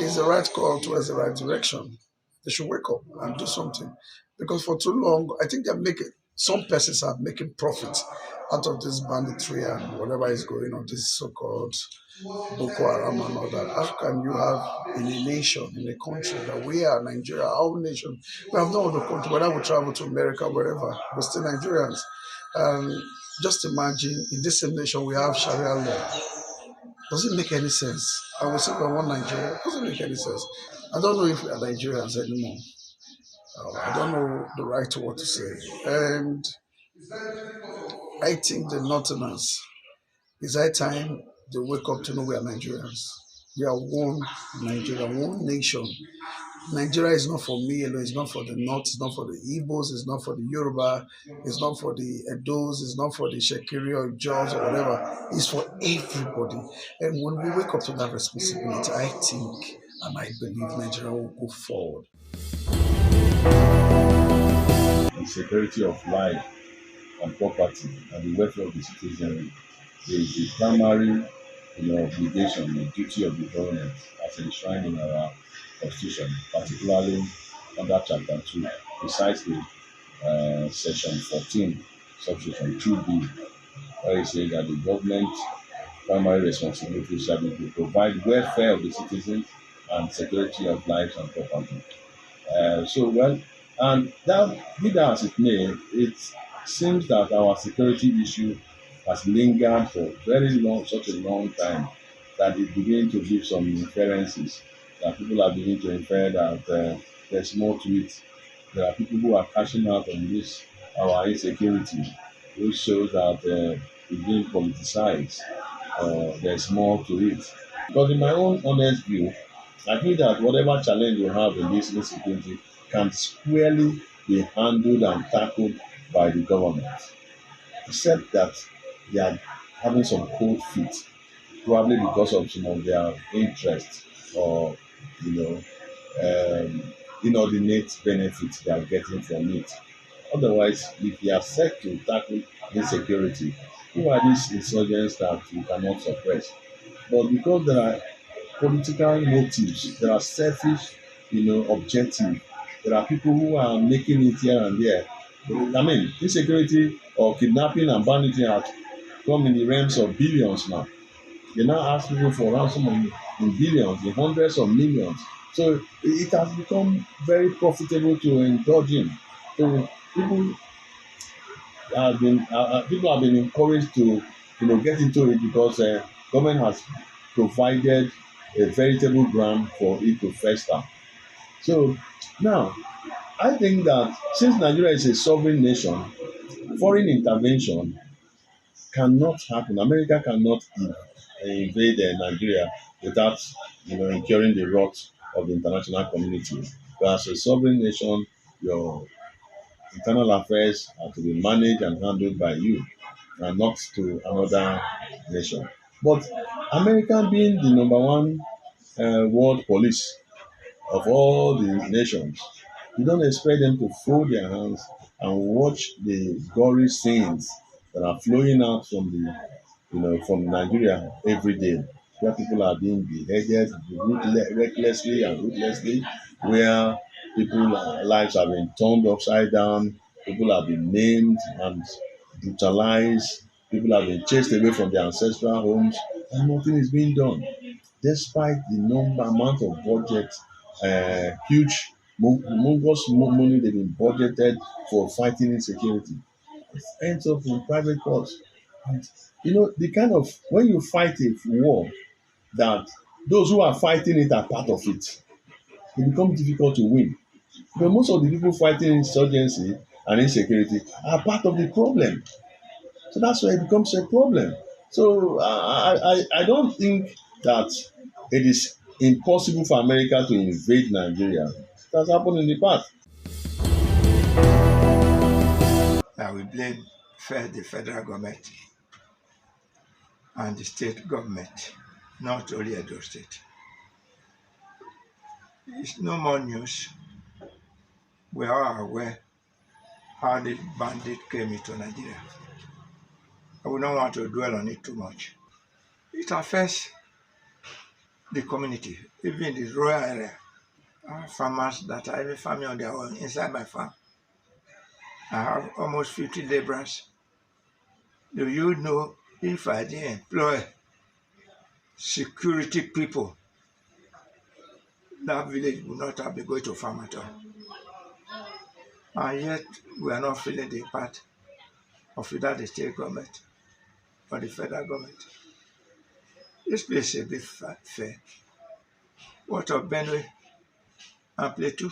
it's the right call towards the right direction. They should wake up and do something. Because for too long, I think some persons are making profit out of this banditry and whatever is going on, this so-called Boko Haram and all that. How can you have in a nation, in a country that we are Nigeria, our nation, we have no other country, whether we travel to America, wherever, we're still Nigerians. Just imagine, in this same nation, we have Sharia law. Does it make any sense? I will say we want Nigeria. It doesn't make any sense. I don't know if we are Nigerians anymore. I don't know the right word to say. And I think the Northerners, it's high time they wake up to know we are Nigerians. We are one Nigeria, one nation. Nigeria is not for me alone, it's not for the North, it's not for the Igbos, it's not for the Yoruba, it's not for the Edos, it's not for the Shekiri or Jaws or whatever. It's for everybody. And when we wake up to that responsibility, I think and I believe Nigeria will go forward. The security of life and property and the welfare of the citizenry is the primary obligation, the duty of the government as enshrined in our Constitution, particularly under Chapter 2, precisely Section 14, Subsection 2B, where he says that the government primary responsibility shall be to provide welfare of the citizens and security of lives and property. And that, be that as it may, it seems that our security issue has lingered for such a long time, that it begins to give some inferences, that people are beginning to infer that there's more to it. There are people who are cashing out on this, our insecurity, which shows that it's being politicized. There's more to it. Because in my own honest view, I feel that whatever challenge you have in this insecurity can squarely be handled and tackled by the government, except that they are having some cold feet, probably because of some of their interests or inordinate benefits they are getting from it. Otherwise, if they are set to tackle insecurity, who are these insurgents that you cannot suppress? But because there are political motives, there are selfish, objectives. There are people who are making it here and there. I mean, insecurity or kidnapping and banditry have come in the realms of billions now. They now ask people for ransom in billions, in hundreds of millions. So it has become very profitable to indulge in. So people have been encouraged to get into it because government has provided a veritable ground for it to fester. So now, I think that since Nigeria is a sovereign nation, foreign intervention cannot happen. America cannot invade Nigeria without incurring the wrath of the international community. But as a sovereign nation, your internal affairs are to be managed and handled by you and not to another nation. But America being the number one world police of all the nations, you don't expect them to fold their hands and watch the gory scenes that are flowing out from Nigeria every day, where people are being beheaded recklessly and ruthlessly, where people's lives have been turned upside down, people have been maimed and brutalized, people have been chased away from their ancestral homes, and nothing is being done, despite the amount of budget, huge, humongous money they've been budgeted for fighting insecurity. It ends up in private courts. And the kind of, when you fight a war that those who are fighting it are part of it, it becomes difficult to win. But most of the people fighting insurgency and insecurity are part of the problem. So that's why it becomes a problem. So I don't think that it is impossible for America to invade Nigeria. It has happened in the past. We blame the federal government and the state government, not only Edo State. It's no more news. We are aware how the bandit came into Nigeria. I would not want to dwell on it too much. It affects the community, even the rural area. I have farmers that are even farming on their own inside my farm. I have almost 50 laborers. Do you know, if I didn't employ security people, that village would not have been going to farm at all. And yet, we are not feeling the impact of either the state government or the federal government. This place is a bit fair. What of Benue and Plateau?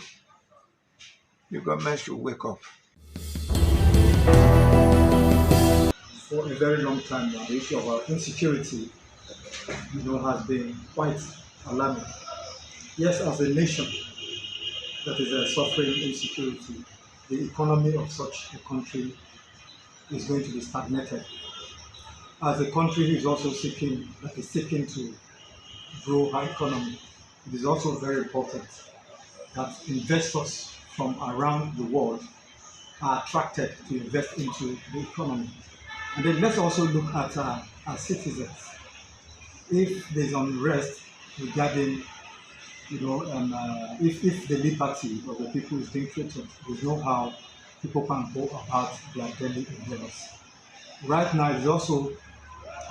The government should wake up. For a very long time now, the issue of our insecurity, has been quite alarming. Yes, as a nation that is suffering insecurity, the economy of such a country is going to be stagnated. As a country is also seeking to grow our economy, it is also very important that investors from around the world are attracted to invest into the economy. And then let's also look at our citizens. If there's unrest regarding, if the liberty of the people is being threatened, there's no how people can go about their daily endeavors. Right now, it's also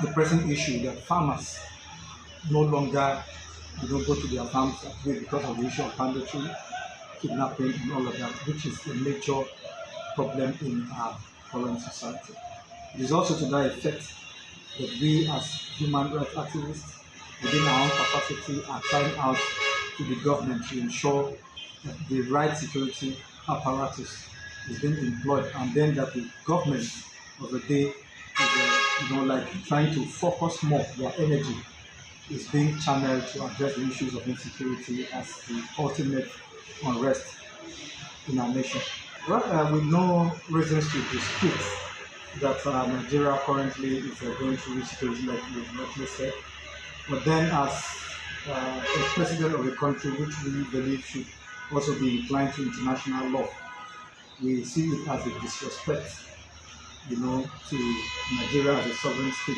the present issue that farmers no longer go to their farms at will because of the issue of banditry, kidnapping, and all of that, which is a major problem in our current society. It is also to that effect that we as human rights activists within our own capacity are crying out to the government to ensure that the right security apparatus is being employed, and then that the government of the day is like trying to focus more their energy is being channeled to address the issues of insecurity as the ultimate unrest in our nation. Well, with no reasons to dispute that Nigeria currently is going through insecurity, like you rightly said. But then, as a president of the country, which we believe should also be inclined to international law, we see it as a disrespect, to Nigeria as a sovereign state.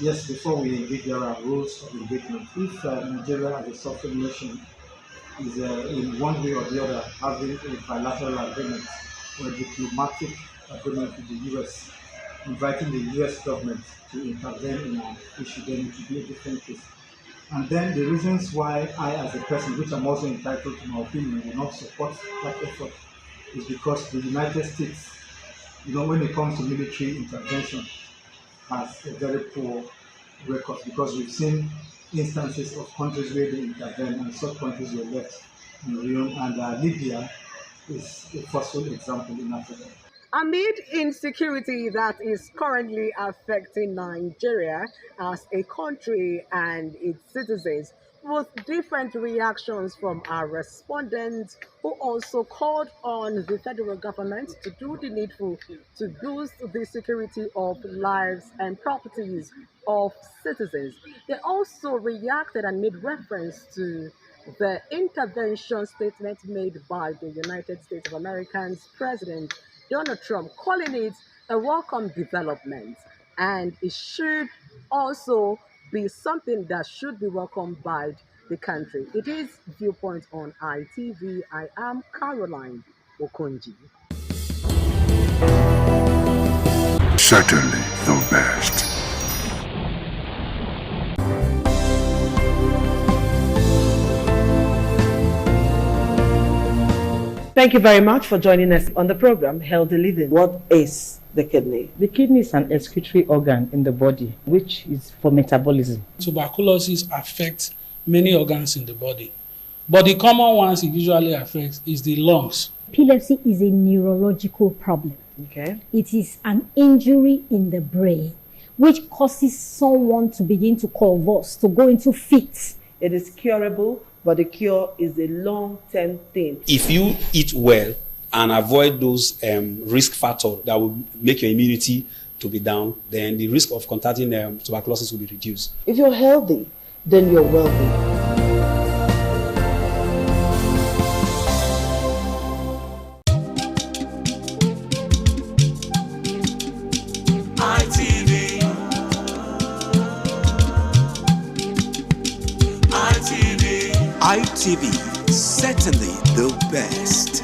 Yes, before we engage, there are rules of engagement. If Nigeria as a sovereign nation is in one way or the other having a bilateral agreement or a diplomatic agreement with the U.S., inviting the U.S. government to intervene in an issue, then it would be a different case. And then the reasons why I, as a person, which I'm also entitled to my opinion, will not support that effort is because the United States, when it comes to military intervention, has a very poor record, because we've seen instances of countries where they intervene and such countries were left in ruin, and Libya is a forceful example in Africa. Amid insecurity that is currently affecting Nigeria as a country and its citizens, with different reactions from our respondents, who also called on the federal government to do the needful to boost the security of lives and properties of citizens. They also reacted and made reference to the intervention statement made by the United States of America's President Donald Trump, calling it a welcome development, and it should also be something that should be welcomed by the country. It is Viewpoint on ITV. I am Caroline Okonji. Certainly the best. Thank you very much for joining us on the program, Healthy Living. What is the kidney? The kidney is an excretory organ in the body, which is for metabolism. Tuberculosis affects many organs in the body, but the common ones it usually affects is the lungs. Epilepsy is a neurological problem. Okay. It is an injury in the brain which causes someone to begin to convulse, to go into fits. It is curable, but the cure is a long-term thing. If you eat well and avoid those risk factors that will make your immunity to be down, then the risk of contracting tuberculosis will be reduced. If you're healthy, then you're wealthy. ITV, certainly the best.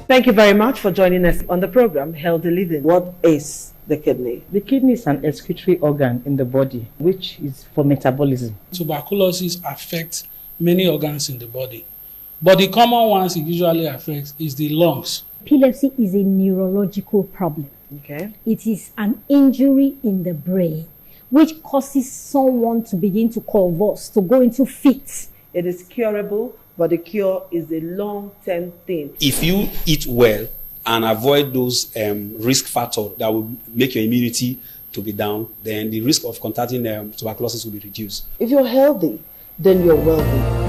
Thank you very much for joining us on the program, Healthy Living. What is the kidney? The kidney is an excretory organ in the body, which is for metabolism. Tuberculosis affects many organs in the body, but the common ones it usually affects is the lungs. Epilepsy is a neurological problem. Okay. It is an injury in the brain which causes someone to begin to convulse, to go into fits. It is curable, but the cure is a long-term thing. If you eat well and avoid those risk factors that will make your immunity to be down, then the risk of contracting tuberculosis will be reduced. If you're healthy, then you're wealthy.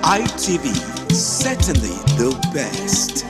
ITV, certainly the best.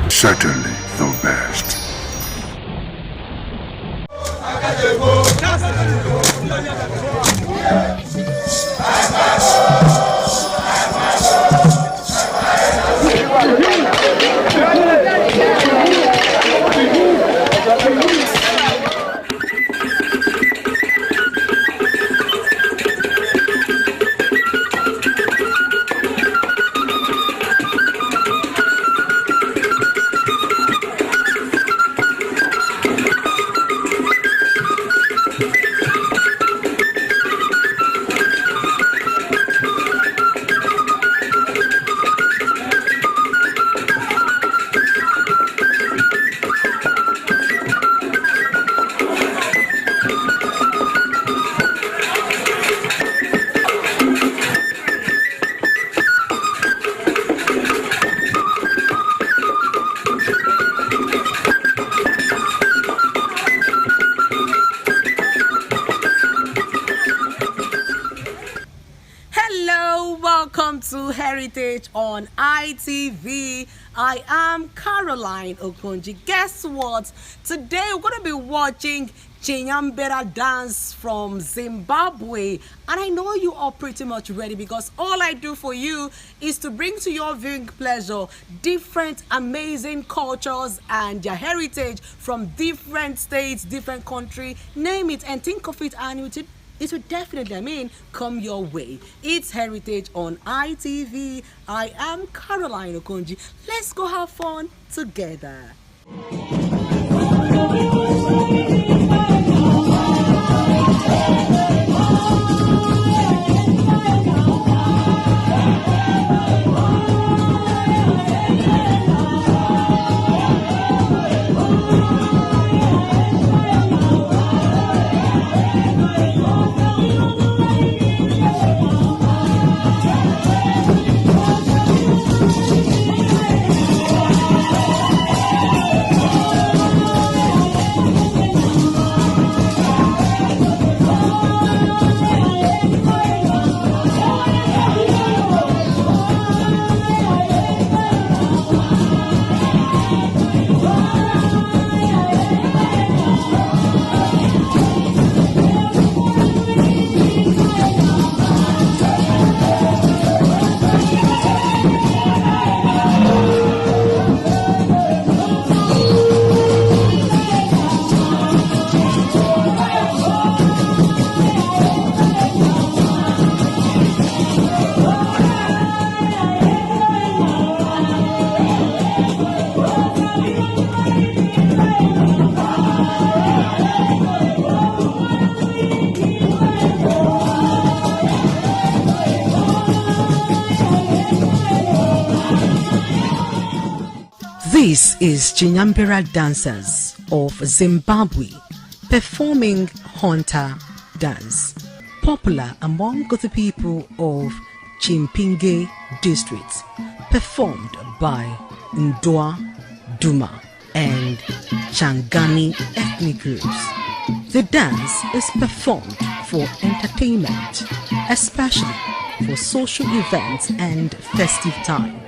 Certainly the best. Welcome to Heritage on ITV. I am Caroline Okonji. Guess what? Today we're going to be watching Chinyambera dance from Zimbabwe. And I know you are pretty much ready because all I do for you is to bring to your viewing pleasure different amazing cultures and their heritage from different states, different country, name it and think of it, and it will definitely, come your way. It's Heritage on ITV. I am Caroline Okonji. Let's go have fun together. is Chinyambera dancers of Zimbabwe performing Hunter dance, popular among the people of Chimpinge district, performed by Ndwa, Duma and Changani ethnic groups. The dance is performed for entertainment, especially for social events and festive time.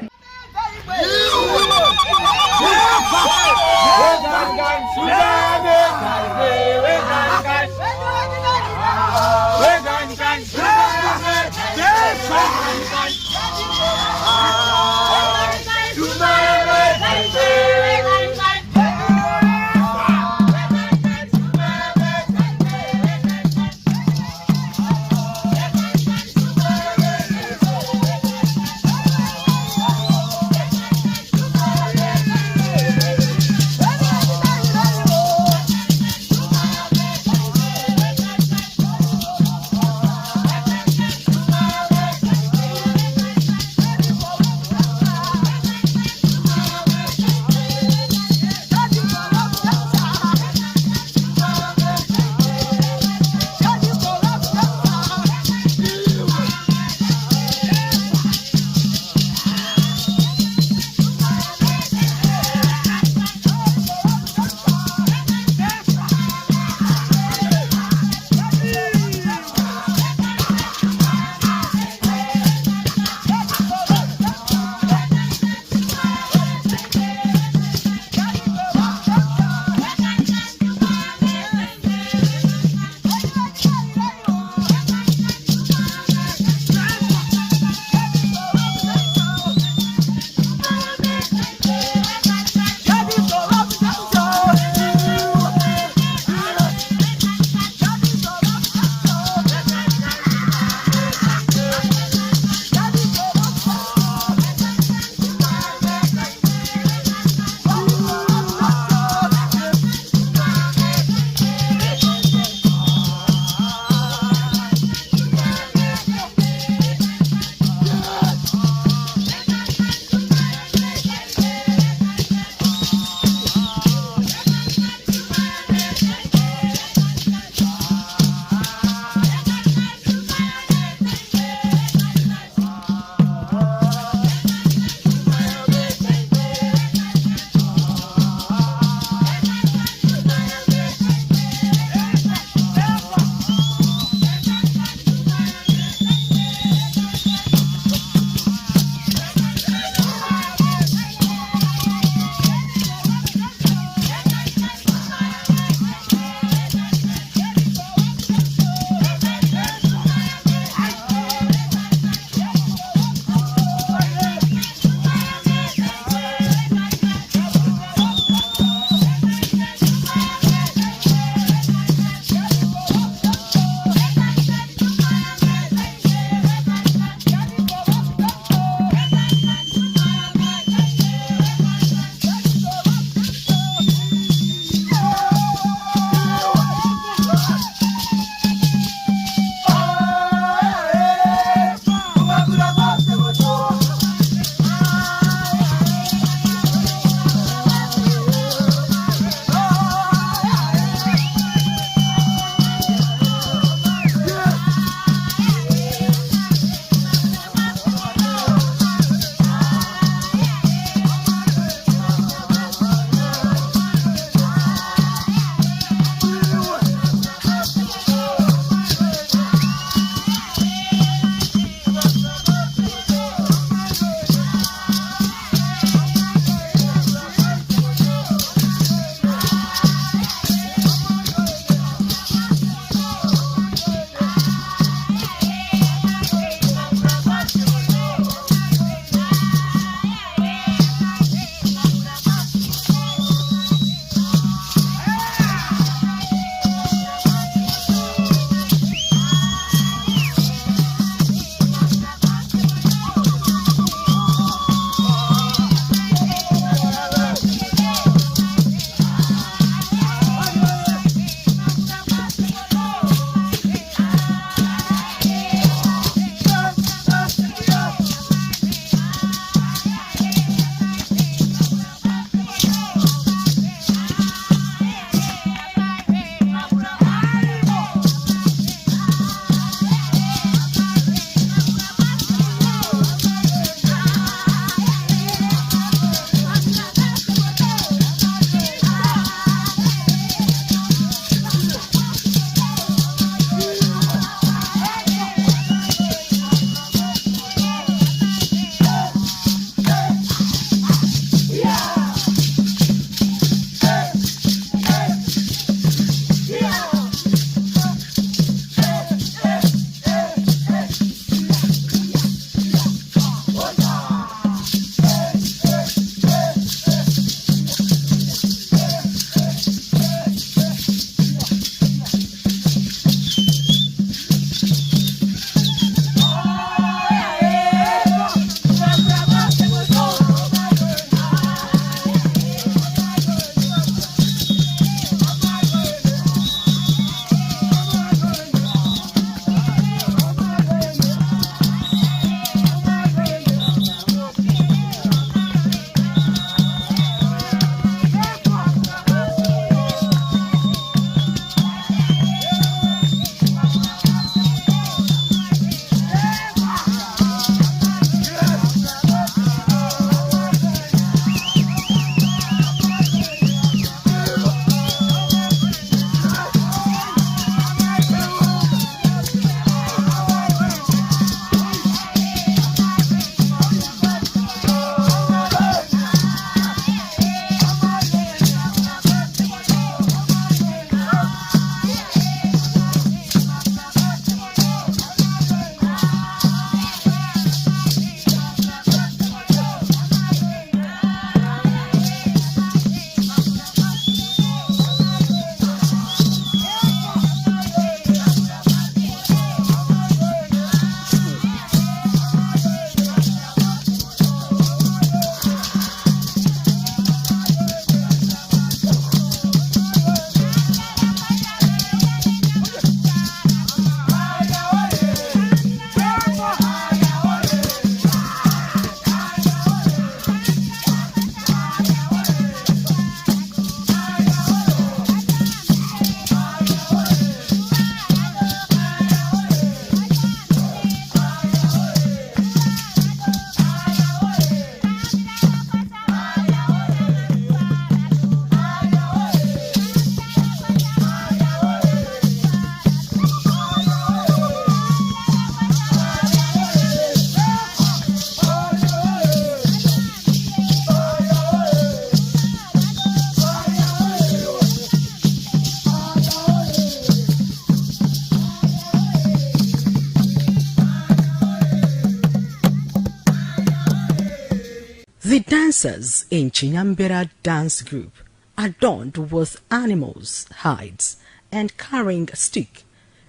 dancers in Chinyambera dance group, adorned with animals' hides and carrying a stick,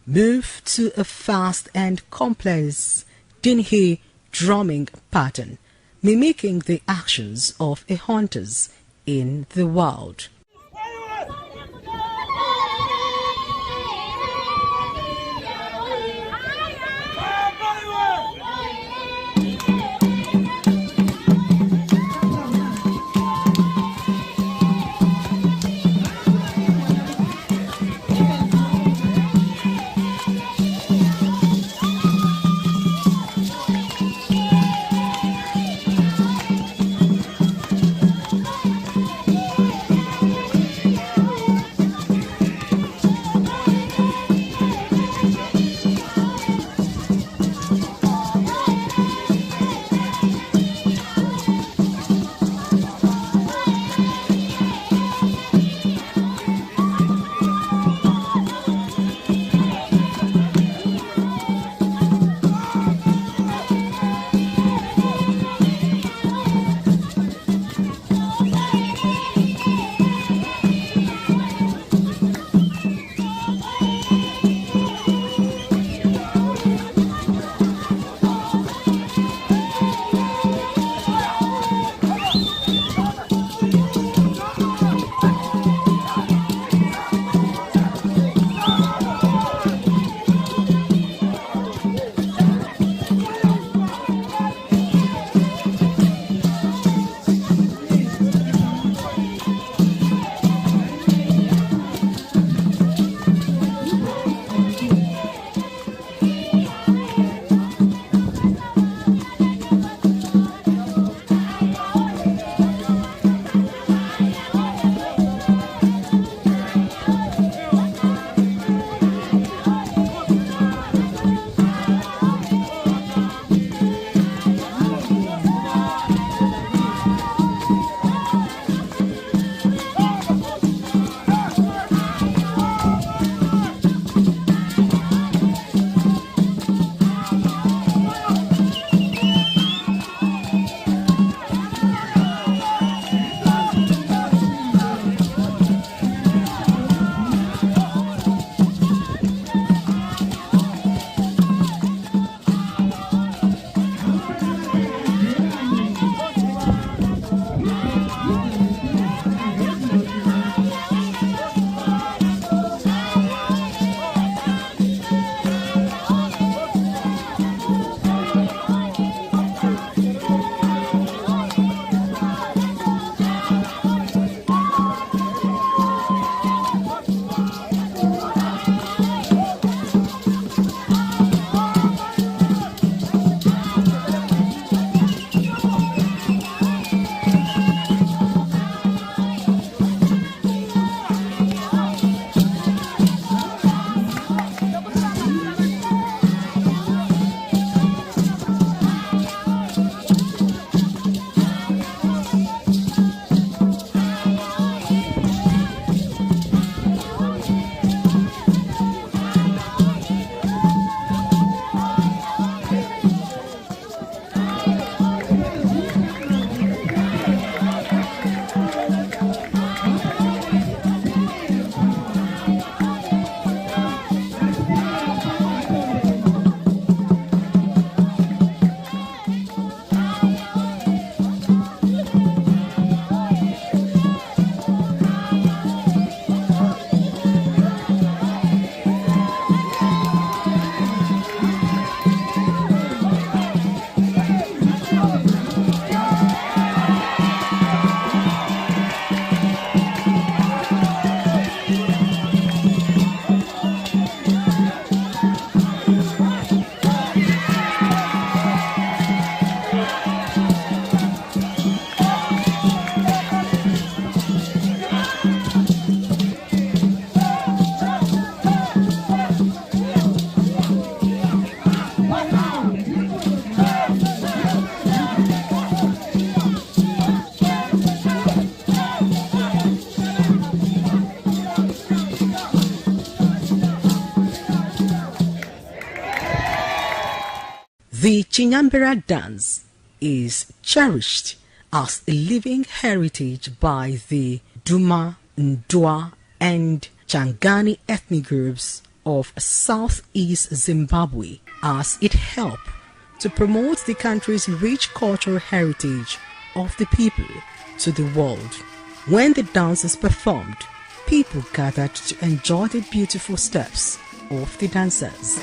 move to a fast and complex dinhi drumming pattern, mimicking the actions of a hunters in the wild. The Chinyambera dance is cherished as a living heritage by the Duma, Ndwa, and Changani ethnic groups of southeast Zimbabwe, as it helped to promote the country's rich cultural heritage of the people to the world. When the dances performed, people gathered to enjoy the beautiful steps of the dancers.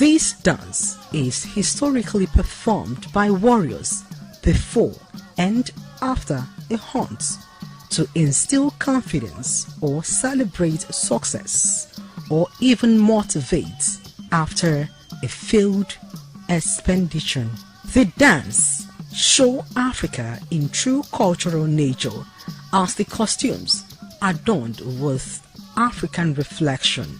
This dance is historically performed by warriors before and after a hunt to instill confidence or celebrate success, or even motivate after a failed expedition. The dance show Africa in true cultural nature as the costumes adorned with African reflection.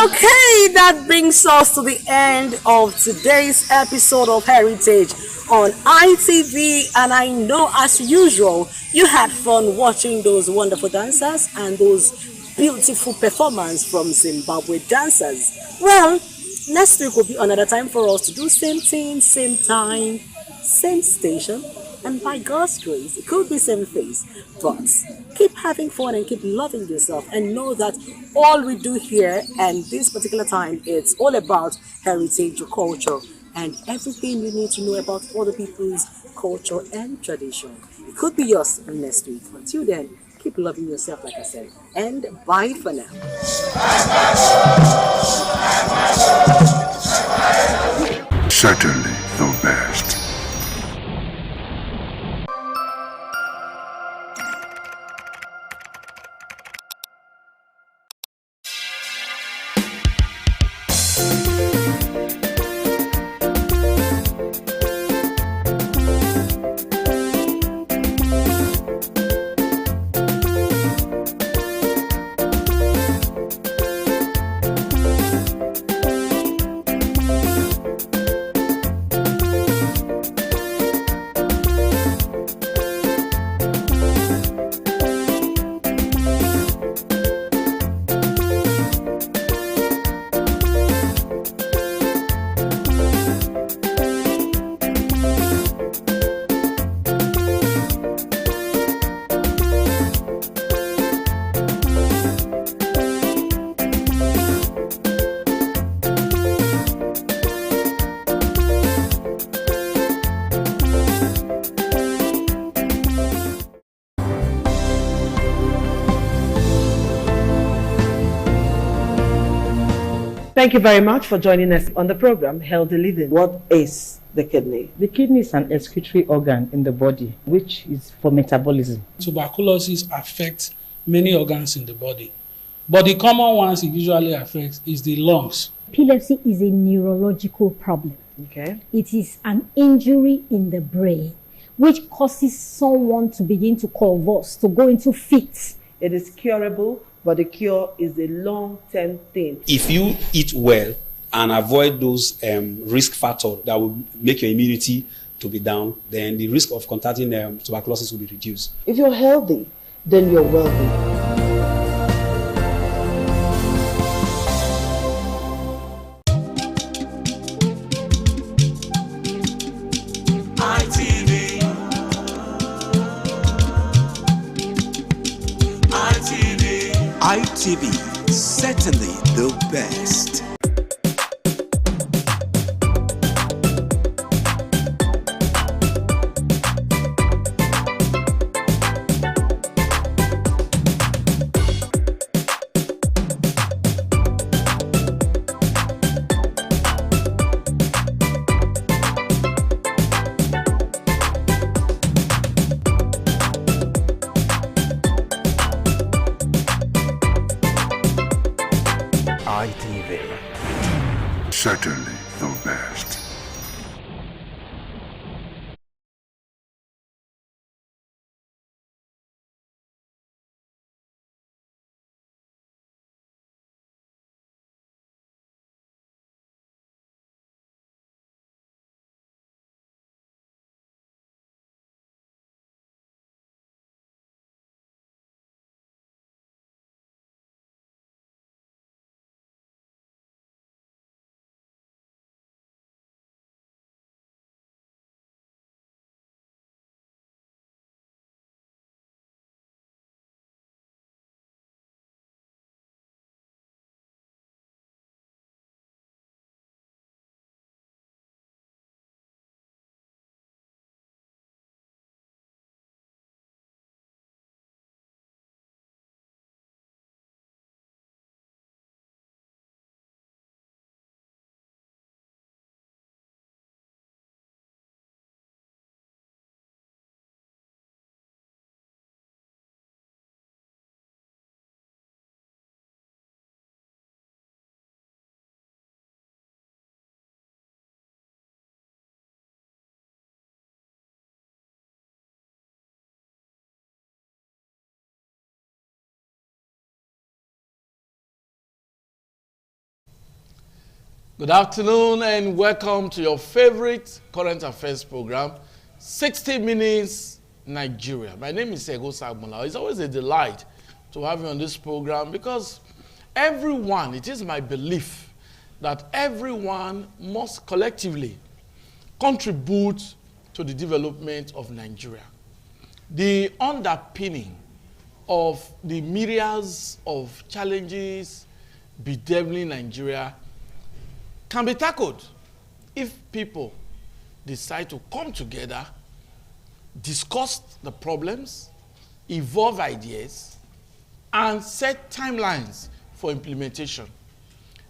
Okay, that brings us to the end of today's episode of Heritage on ITV, and I know as usual you had fun watching those wonderful dancers and those beautiful performances from Zimbabwe dancers. Well, next week will be another time for us to do same thing, same time, same station, and by God's grace it could be same face, but keep having fun and keep loving yourself, and know that all we do here and this particular time, it's all about heritage culture and everything you need to know about other people's culture and tradition. It could be yours next week. Until then, keep loving yourself, like I said, and bye for now. Certainly the best. Thank you very much for joining us on the program, Healthy Living. What is the kidney? The kidney is an excretory organ in the body, which is for metabolism. Tuberculosis affects many organs in the body, but the common ones it usually affects is the lungs. Epilepsy is a neurological problem. Okay. It is an injury in the brain which causes someone to begin to convulse, to go into fits. It is curable, but the cure is a long-term thing. If you eat well and avoid those risk factors that will make your immunity to be down, then the risk of contracting tuberculosis will be reduced. If you're healthy, then you're wealthy. ITV, certainly the best. ITV. Certainly the best. Good afternoon and welcome to your favorite current affairs program, 60 Minutes Nigeria. My name is Ego Sagmola. It's always a delight to have you on this program because everyone, it is my belief that everyone must collectively contribute to the development of Nigeria. The underpinning of the myriads of challenges bedeviling Nigeria can be tackled if people decide to come together, discuss the problems, evolve ideas, and set timelines for implementation.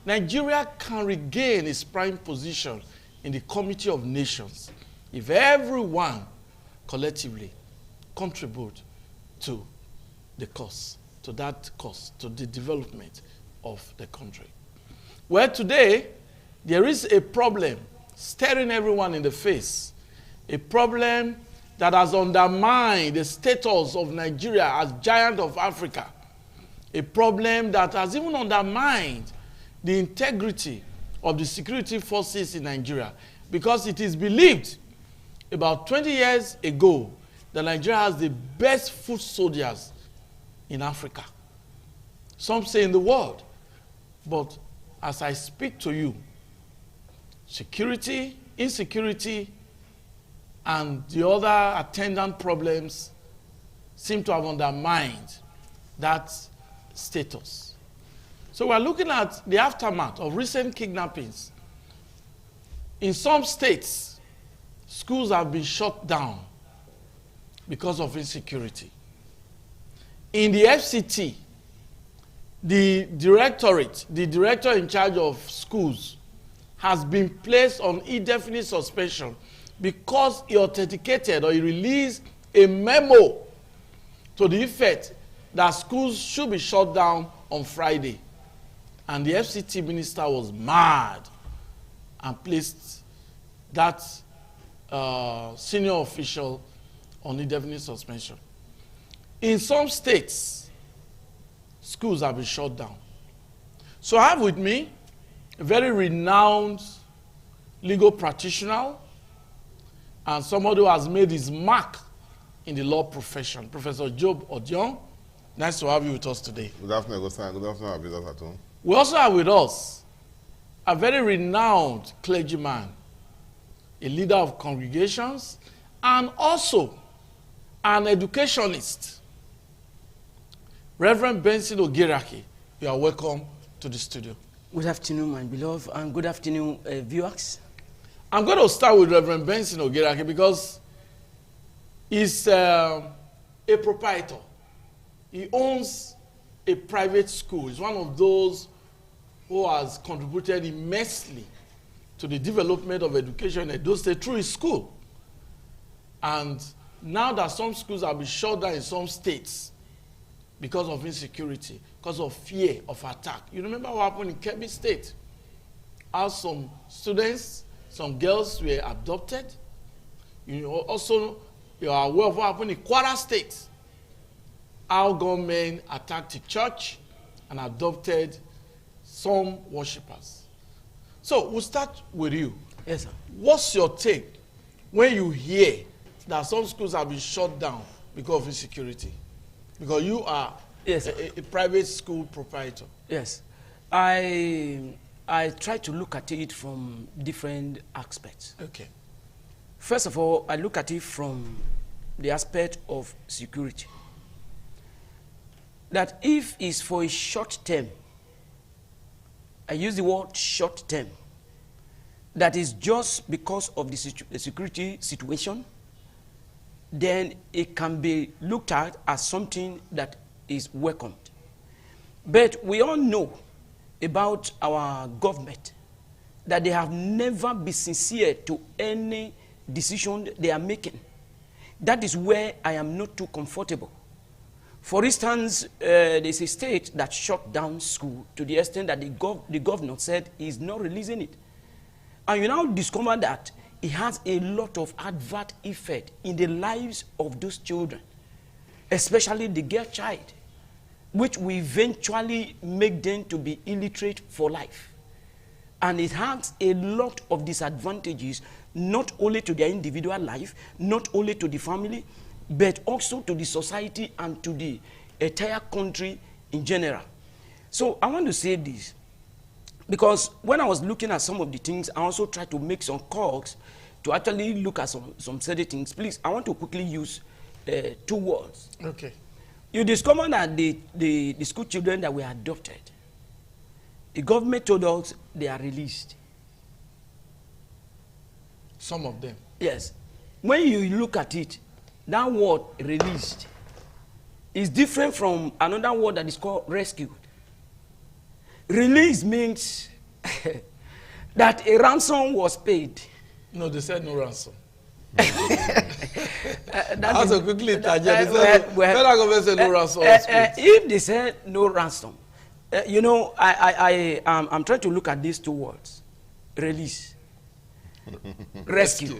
Nigeria can regain its prime position in the Committee of Nations if everyone collectively contribute to the cause, to that cause, to the development of the country. Well, today, there is a problem staring everyone in the face, a problem that has undermined the status of Nigeria as giant of Africa, a problem that has even undermined the integrity of the security forces in Nigeria, because it is believed about 20 years ago that Nigeria has the best foot soldiers in Africa. Some say in the world. But as I speak to you, security, insecurity, and the other attendant problems seem to have undermined that status. So we're looking at the aftermath of recent kidnappings. In some states, schools have been shut down because of insecurity. In the FCT, the directorate, the director in charge of schools, has been placed on indefinite suspension because he authenticated or he released a memo to the effect that schools should be shut down on Friday. And the FCT minister was mad and placed that senior official on indefinite suspension. In some states, schools have been shut down. So I have with me a very renowned legal practitioner and somebody who has made his mark in the law profession, Professor Job Odion. Nice to have you with us today. Good afternoon, Augustine. Good afternoon, our visitors at home. We also have with us a very renowned clergyman, a leader of congregations, and also an educationist, Reverend Benson Ogerake. You are welcome to the studio. Good afternoon, my beloved, and good afternoon, viewers. I'm going to start with Reverend Benson Ogerake because he's a proprietor. He owns a private school. He's one of those who has contributed immensely to the development of education in Edo State through his school. And now that some schools have been shut down in some states because of insecurity, because of fear of attack. You remember what happened in Kebbi State? How some students, some girls were abducted. You also you are aware of what happened in Kwara State. How gunmen attacked the church and abducted some worshippers. So we'll start with you. Yes, sir. What's your take when you hear that some schools have been shut down because of insecurity? Because you are a private school proprietor. Yes. I try to look at it from different aspects. Okay. First of all, I look at it from the aspect of security. That if it's for a short term, I use the word short term, that is just because of the security situation, then it can be looked at as something that is welcomed. But we all know about our government that they have never been sincere to any decision they are making. That is where I am not too comfortable. For instance, there's a state that shut down school to the extent that the governor said he's not releasing it. And you now discover that it has a lot of adverse effect in the lives of those children, especially the girl child, which will eventually make them to be illiterate for life. And it has a lot of disadvantages, not only to their individual life, not only to the family, but also to the society and to the entire country in general. So I want to say this, because when I was looking at some of the things, I also tried to make some calls to actually look at some certain things. Please, I want to quickly use 2 words. Okay. You discover that the school children that were adopted, the government told us they are released. Some of them. Yes. When you look at it, that word released is different from another word that is called rescued. Release means that a ransom was paid. No, they said no ransom. That's a quickly interject. Federal government said no ransom was paid. If they said no ransom, you know, I'm trying to look at these 2 words: release, rescue.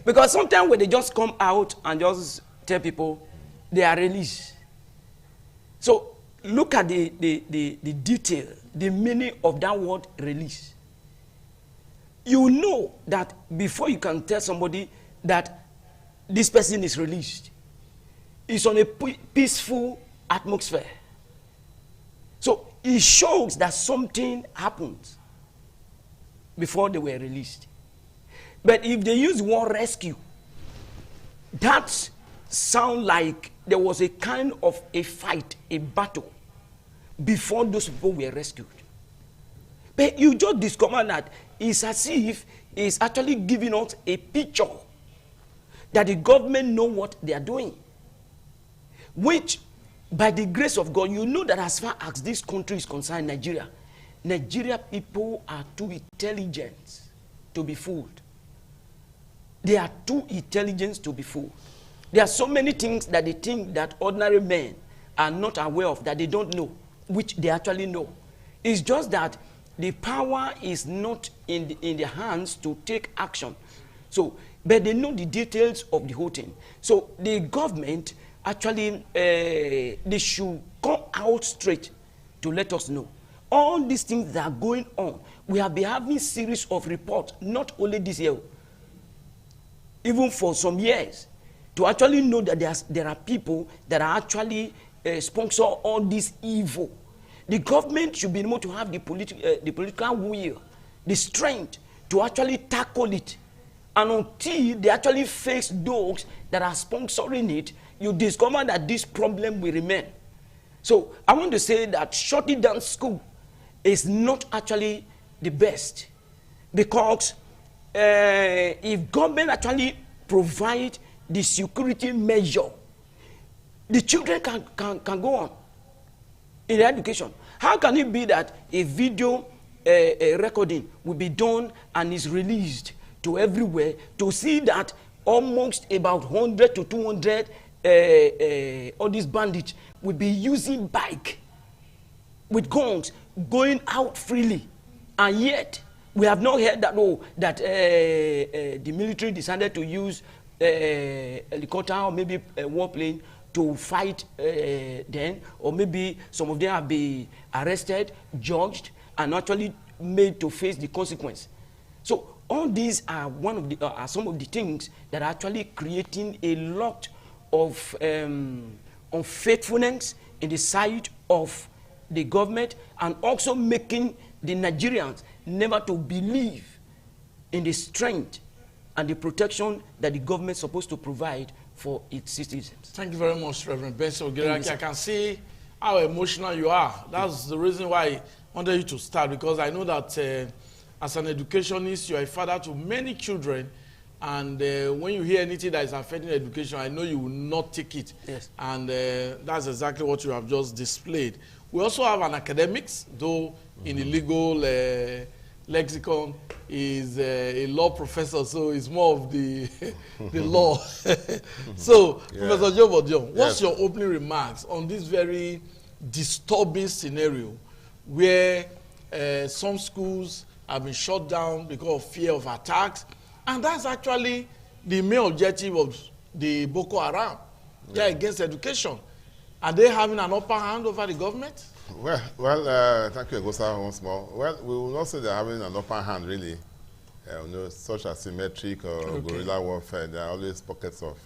Because sometimes when they just come out and just tell people they are released. So look at the detail, the meaning of that word release. You know that before you can tell somebody that this person is released, it's on a peaceful atmosphere. So it shows that something happened before they were released. But if they use the word rescue, that sounds like there was a kind of a fight, a battle, before those people were rescued. But you just discover that it's as if it's actually giving us a picture that the government know what they are doing, which by the grace of God, you know that as far as this country is concerned, Nigeria people are too intelligent to be fooled. They are too intelligent to be fooled. There are so many things that they think that ordinary men are not aware of, that they don't know, which they actually know. It's just that the power is not in their hands to take action. So, but they know the details of the whole thing. So the government actually, they should come out straight to let us know. All these things that are going on, we have been having series of reports, not only this year, even for some years, to actually know that there are people that are actually sponsor all this evil. The government should be able to have the political will, the strength to actually tackle it. And until they actually face those that are sponsoring it, you discover that this problem will remain. So I want to say that shutting down school is not actually the best, because if government actually provide the security measure, the children can go on in their education. How can it be that a video recording will be done and is released to everywhere to see that almost about 100 to 200 all these bandits will be using bike with guns going out freely, and yet we have not heard that the military decided to use helicopter or maybe a warplane to fight them, or maybe some of them have been arrested, judged, and actually made to face the consequence. So all these are some of the things that are actually creating a lot of unfaithfulness in the side of the government, and also making the Nigerians never to believe in the strength and the protection that the government is supposed to provide for its citizens. Thank you very much, Reverend Benson Ogeraki. I can see how emotional you are. That's the reason why I wanted you to start, because I know that as an educationist, you are a father to many children, and when you hear anything that is affecting education, I know you will not take it. Yes. And that's exactly what you have just displayed. We also have an academics, though in the legal lexicon is a law professor, so it's more of the the law. So, yeah. Professor Joe Bodion, what's your opening remarks on this very disturbing scenario where some schools have been shut down because of fear of attacks, and that's actually the main objective of the Boko Haram? They're against education. Are they having an upper hand over the government? Well, thank you, Egosa, once more. Well, we will not say they're having an upper hand, really. Such asymmetric or guerrilla warfare. There are always pockets of,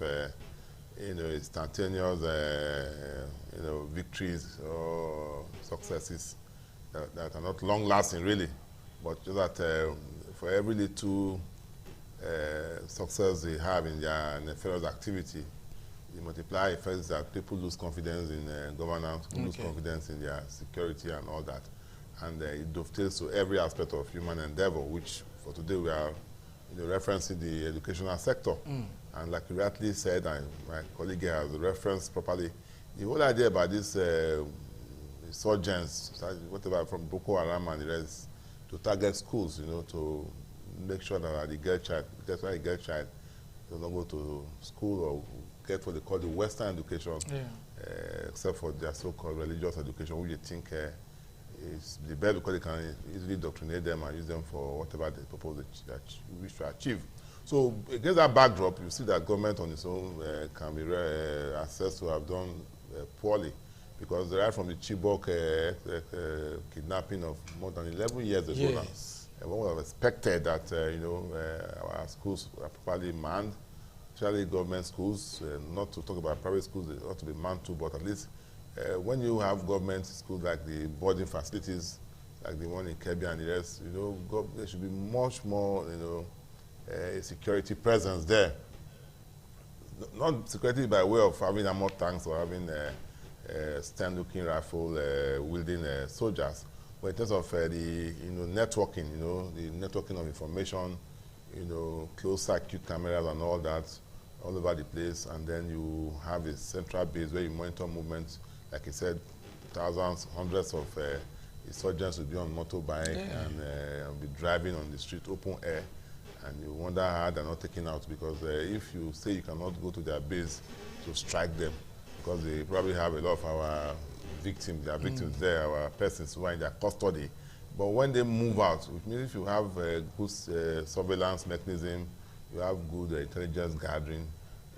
instantaneous, victories or successes that are not long-lasting, really. But just that for every little success they have in their nefarious activity, the multiplier effect is that people lose confidence in governance, lose confidence in their security and all that. And it dovetails to every aspect of human endeavor, which for today we are referencing the educational sector. And like you rightly said, and my colleague here has referenced properly, the whole idea about this insurgents, whatever, from Boko Haram and the rest, to target schools, to make sure that the girl child, that's why the girl child does not go to school or get what they call the Western education, except for their so-called religious education, which they think is the best because they can easily doctrinate them and use them for whatever the purpose they wish to achieve. So against that backdrop, you see that government on its own can be assessed to have done poorly, because right from the Chibok kidnapping of more than 11 years ago now, one would have expected that our schools are properly manned, especially government schools, not to talk about private schools, they ought to be manned too, but at least when you have government schools like the boarding facilities, like the one in Kebbi and the rest, there should be much more, a security presence there. Not security by way of having armored tanks or having stand-looking rifle wielding soldiers, but in terms of the networking, the networking of information, closed circuit cameras and all that all over the place, and then you have a central base where you monitor movements like I said, thousands, hundreds of insurgents will be on motorbike and be driving on the street, open air, and you wonder how they're not taken out, because if you say you cannot go to their base to strike them, because they probably have a lot of our victims, their victims there, our persons who are in their custody. But when they move out, which means if you have a good surveillance mechanism, you have good intelligence gathering,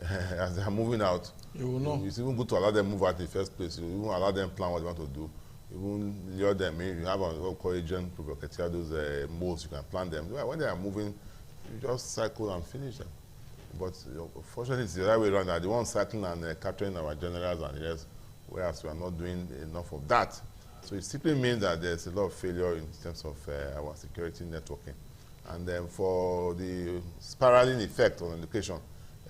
as they are moving out, you will know. It's even good to allow them move out in the first place. You even allow them plan what they want to do. You won't lure them in. You have what we call agent provocateur, those modes, you can plan them. When they are moving, you just cycle and finish them. But fortunately, it's the other way around. That the ones cycling and capturing our generals and the rest, whereas we are not doing enough of that. So it simply means that there's a lot of failure in terms of our security networking. And then for the spiraling effect on education,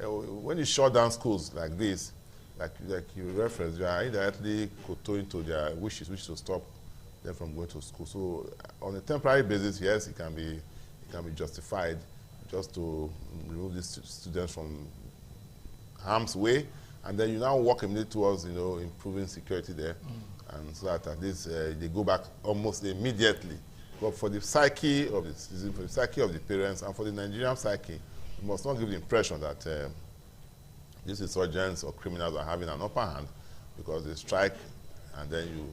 when you shut down schools like this, like you referenced, you are indirectly kowtowing to their wishes, which to stop them from going to school. So on a temporary basis, yes, it can be justified just to remove these students from harm's way, and then you now work immediately towards improving security there, and so that at least they go back almost immediately. But for the psyche of the citizen, for the psyche of the parents, and for the Nigerian psyche, we must not give the impression that these insurgents or criminals are having an upper hand because they strike and then you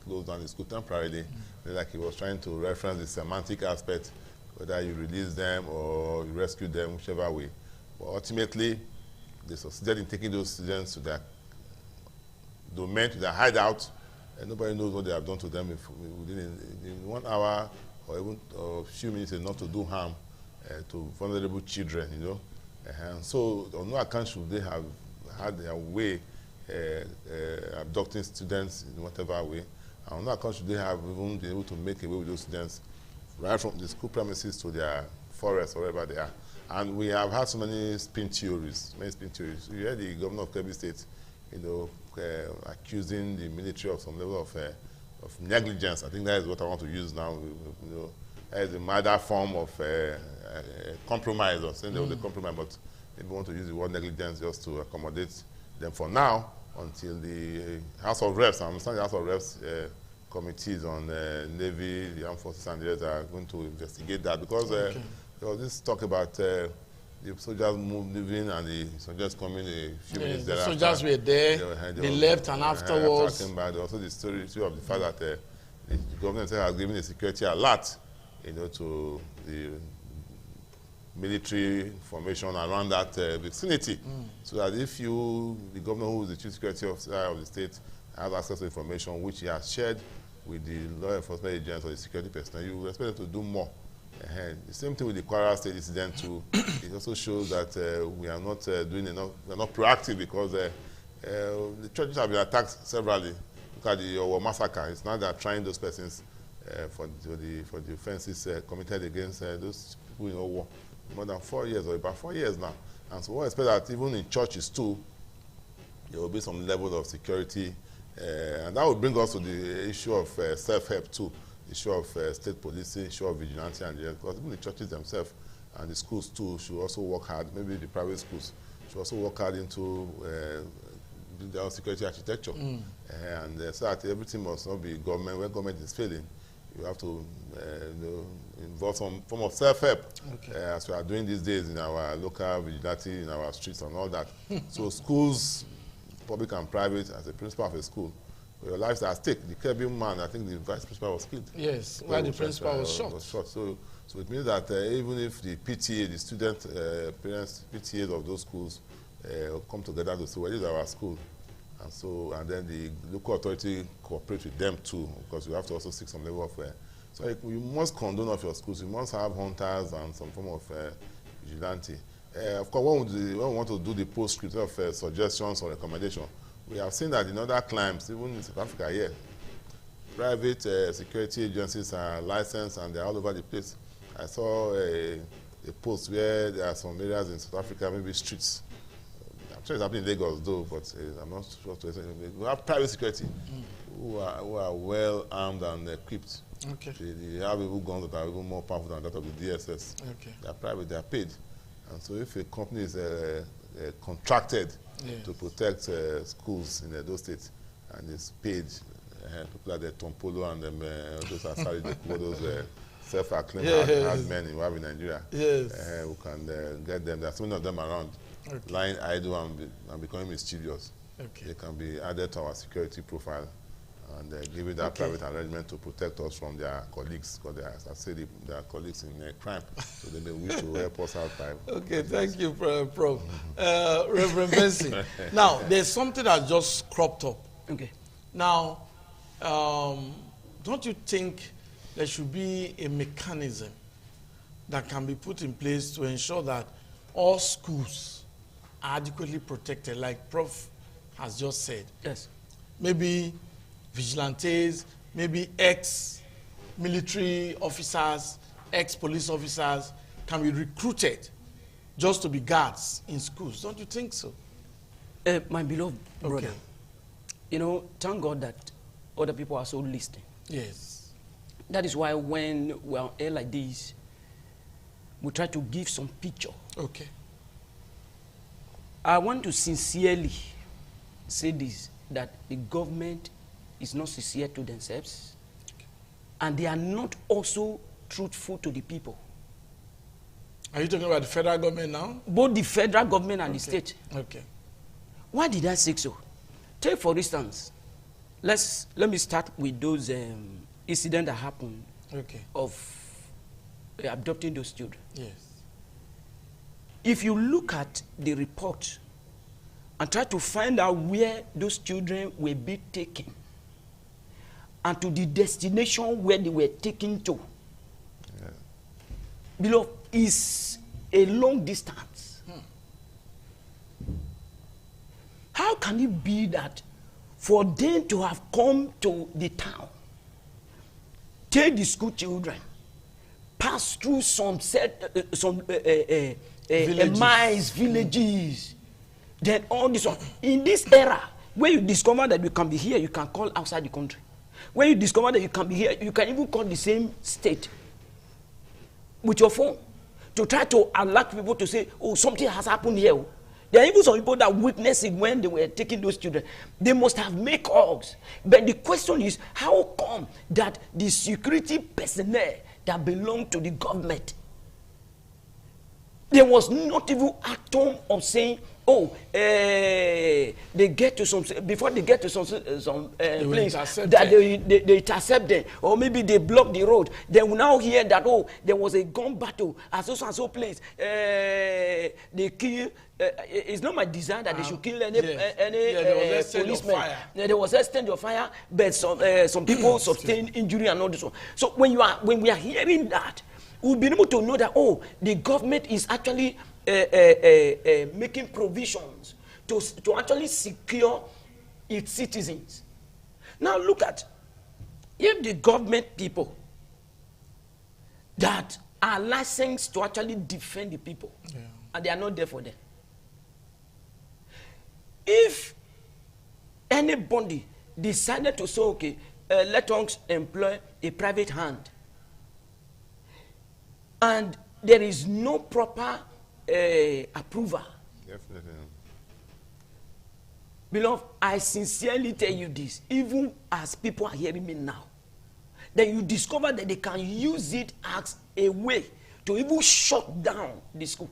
close down the school temporarily. Like he was trying to reference the semantic aspect, whether you release them or you rescue them, whichever way. But ultimately, they succeeded in taking those students to their domain, to their hideout, and nobody knows what they have done to them within 1 hour or even a few minutes enough to do harm to vulnerable children, And so on no account should they have had their way abducting students in whatever way. And on no account should they have even been able to make away with those students right from the school premises to their forest, wherever they are. And we have had so many spin theories, You heard the governor of Kebbi State, accusing the military of some level of negligence. I think that is what I want to use now. As a matter form of compromise, or saying there was a compromise, but maybe want to use the word negligence just to accommodate them for now until the House of Reps, I understand the House of Reps committees on Navy, the Armed Forces and the others are going to investigate that, because there was this talk about the soldiers moving and the soldiers coming a few minutes the thereafter. soldiers were there, they left, and afterwards. Also the story of the fact that the government has given a security alert to the military formation around that vicinity, so that if the governor, who is the chief security officer of the state, has access to information which he has shared with the law enforcement agents or the security personnel, you will expect them to do more. The same thing with the Kwara State incident too. It also shows that we are not doing enough. We are not proactive, because the churches have been attacked severally. Look at the Owo massacre. It's not that trying those persons for the offences committed against those people in Owo more than 4 years, or about 4 years now. And so we expect that even in churches too, there will be some level of security, and that will bring us to the issue of self-help too. Issue of state policing, issue of vigilante, and because even the churches themselves and the schools too should also work hard. Maybe the private schools should also work hard into their security architecture, and so that everything must not be government. When government is failing, you have to involve some form of self-help, as we are doing these days in our local vigilante, in our streets and all that. So schools, public and private, as a principal of a school, your lives are at stake. The Kebbi man, I think the vice principal was killed. Yes, while the principal was shot. So it means that even if the PTA, the student parents, PTAs of those schools come together to say, well, this is our school, and then the local authority cooperate with them too, because you have to also seek some level of. So you must condone of your schools. You must have hunters and some form of vigilante. Of course, when we want to do the postscript of suggestions or recommendations, we have seen that in other climes, even in South Africa here, private security agencies are licensed and they're all over the place. I saw a post where there are some areas in South Africa, maybe streets. I'm sure it's happening in Lagos though, but I'm not sure to say. We have private security who are well armed and equipped. They have even guns that are even more powerful than that of the DSS. They are private, they are paid. And so if a company is contracted to protect schools in those states, and it's paid. People like the Tompolo and them, those are sorry, those self-acclaimed hard men we have in Nigeria. Yes. We can get them. There's so many of them around, lying idle and becoming mischievous. Okay. They can be added to our security profile and give it that private arrangement to protect us from their colleagues, because as I said, they are colleagues in crime, so they may wish to help us out by. Okay, thank you, Prof. Reverend Benson. Now, there's something that just cropped up. Okay. Now, don't you think there should be a mechanism that can be put in place to ensure that all schools are adequately protected, like Prof has just said? Yes. Maybe vigilantes, maybe ex-military officers, ex-police officers can be recruited just to be guards in schools. Don't you think so? My beloved brother, you know, thank God that other people are so listening. Yes. That is why when we're on air like this, we try to give some picture. Okay. I want to sincerely say this, that the government is not sincere to themselves, and they are not also truthful to the people. Are you talking about the federal government now? Both the federal government and the state. Okay. Why did I say so? Take for instance, let me start with those incidents that happened of abducting those children. Yes. If you look at the report and try to find out where those children will be taken and to the destination where they were taken to, below is a long distance. How can it be that for them to have come to the town, take the school children, pass through some miles, villages, then all this one, in this era, where you discover that you can be here, you can call outside the country. When you discover that you can be here, you can even call the same state with your phone to try to alert people to say, oh, something has happened here. There are even some people that witnessed it when they were taking those children. They must have made calls. But the question is, how come that the security personnel that belong to the government, there was not even atom of saying, oh, they get to some, before they get to some place, that they intercept them, or maybe they block the road. They will now hear that, oh, there was a gun battle at so and so place. They kill. It's not my desire that they should kill any policeman. There was exchange of fire, but some people sustained injury and all this one. So when we are hearing that, we'll be able to know that, oh, the government is actually making provisions to actually secure its citizens. Now look at, if the government people that are licensed to actually defend the people, and they are not there for them. If anybody decided to say, okay, let us employ a private hand, and there is no proper approval. Definitely. Beloved, I sincerely tell you this, even as people are hearing me now, that you discover that they can use it as a way to even shut down the school.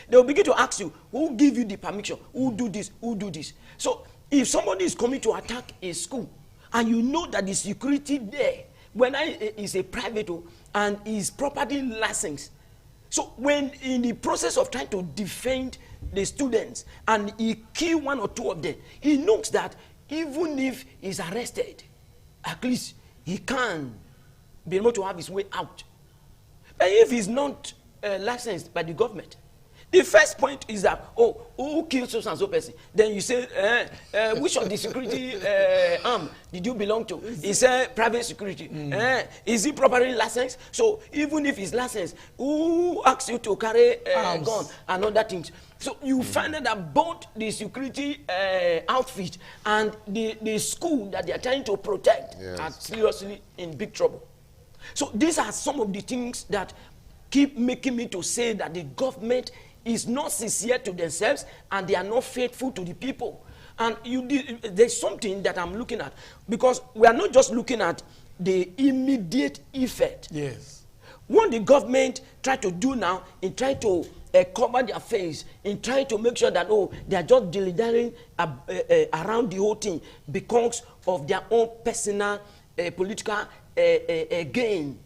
They will begin to ask you, who give you the permission? Who do this? Who do this? So if somebody is coming to attack a school, and you know that the security there, when is a private and is properly licensed, so when in the process of trying to defend the students and he kill one or two of them, he knows that even if he's arrested, at least he can be able to have his way out. But if he's not licensed by the government, the first point is that, oh, who killed so and so person? Then you say, which of the security arm did you belong to? He said private security. Is he properly licensed? So even if he's licensed, who asked you to carry a gun and other things? So you find out that both the security outfit and the school that they are trying to protect are seriously in big trouble. So these are some of the things that keep making me to say that the government is not sincere to themselves and they are not faithful to the people. And there's something that I'm looking at, because we are not just looking at the immediate effect. Yes. What the government try to do now in trying to cover their face, in trying to make sure that, oh, they are just delivering around the whole thing because of their own personal political gain.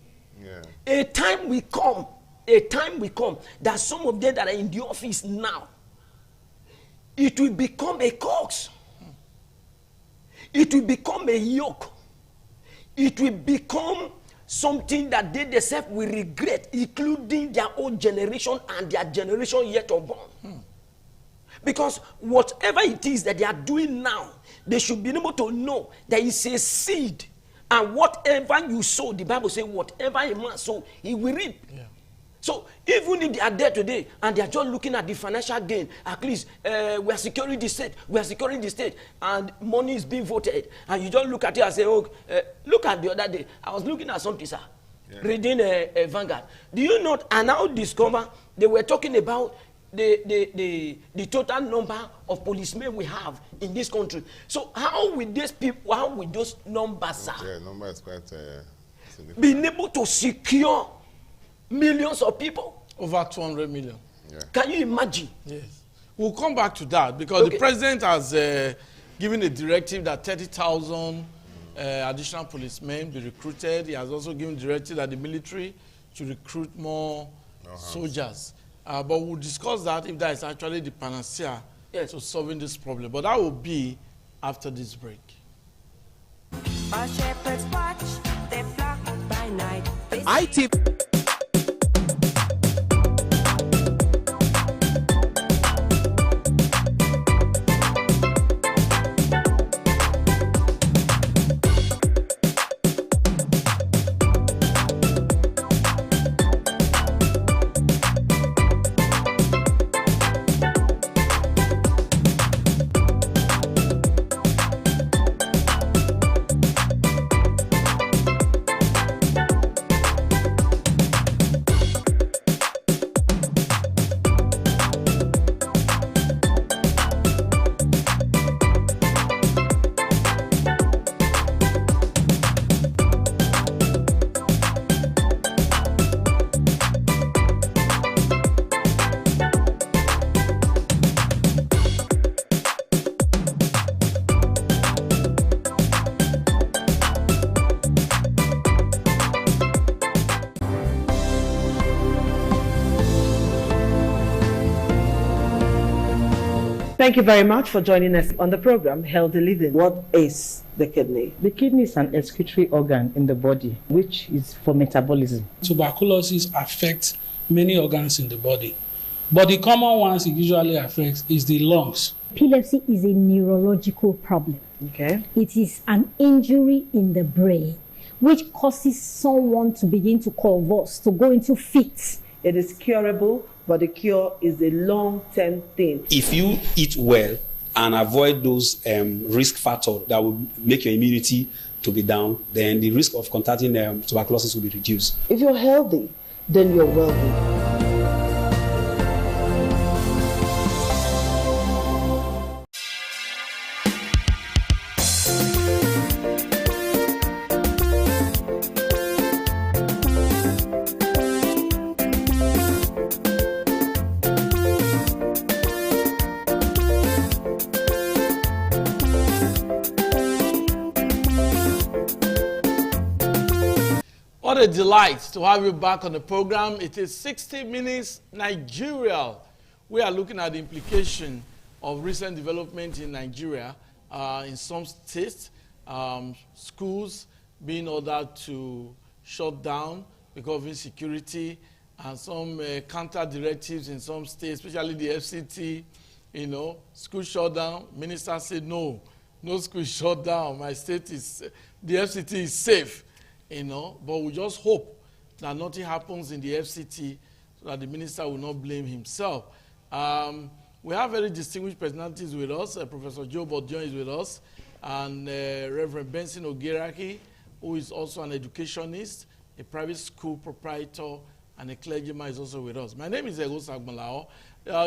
Yeah. A time will come that some of them that are in the office now, it will become a curse. It will become a yoke. It will become something that they themselves will regret, including their own generation and their generation yet unborn. Because whatever it is that they are doing now, they should be able to know that it's a seed. And whatever you sow, the Bible says, whatever a man sow, he will reap. Yeah. So even if they are there today and they are just looking at the financial gain, at least we are securing the state, and money is being voted, and you just look at it and say, oh, look at the other day, I was looking at something, sir, reading Vanguard. Do you not, and now discover they were talking about the total number of policemen we have in this country. So how will these people, how will those numbers, sir, number is quite being able to secure millions of people? Over 200 million. Yeah. Can you imagine? Yes. We'll come back to that, because the president has given a directive that 30,000 additional policemen be recruited. He has also given directive that the military should recruit more soldiers. But we'll discuss that if that is actually the panacea to solving this problem. But that will be after this break. Our shepherds watch their flock by night. Thank you very much for joining us on the program, Healthy Living. What is the kidney? The kidney is an excretory organ in the body, which is for metabolism. Tuberculosis affects many organs in the body, but the common ones it usually affects is the lungs. Epilepsy is a neurological problem. Okay. It is an injury in the brain, which causes someone to begin to convulse, to go into fits. It is curable, but the cure is a long-term thing. If you eat well and avoid those risk factors that will make your immunity to be down, then the risk of contracting tuberculosis will be reduced. If you're healthy, then you're wealthy. What a delight to have you back on the program. It is 60 Minutes Nigeria. We are looking at the implication of recent development in Nigeria. In some states, schools being ordered to shut down because of insecurity, and some counter directives in some states, especially the FCT, school shut down. Minister said, no school shut down. My state is, the FCT is safe. But we just hope that nothing happens in the FCT so that the minister will not blame himself. We have very distinguished personalities with us. Professor Joe Bodion is with us, and Reverend Benson Ogeraki, who is also an educationist, a private school proprietor, and a clergyman is also with us. My name is Ego Sagmalao.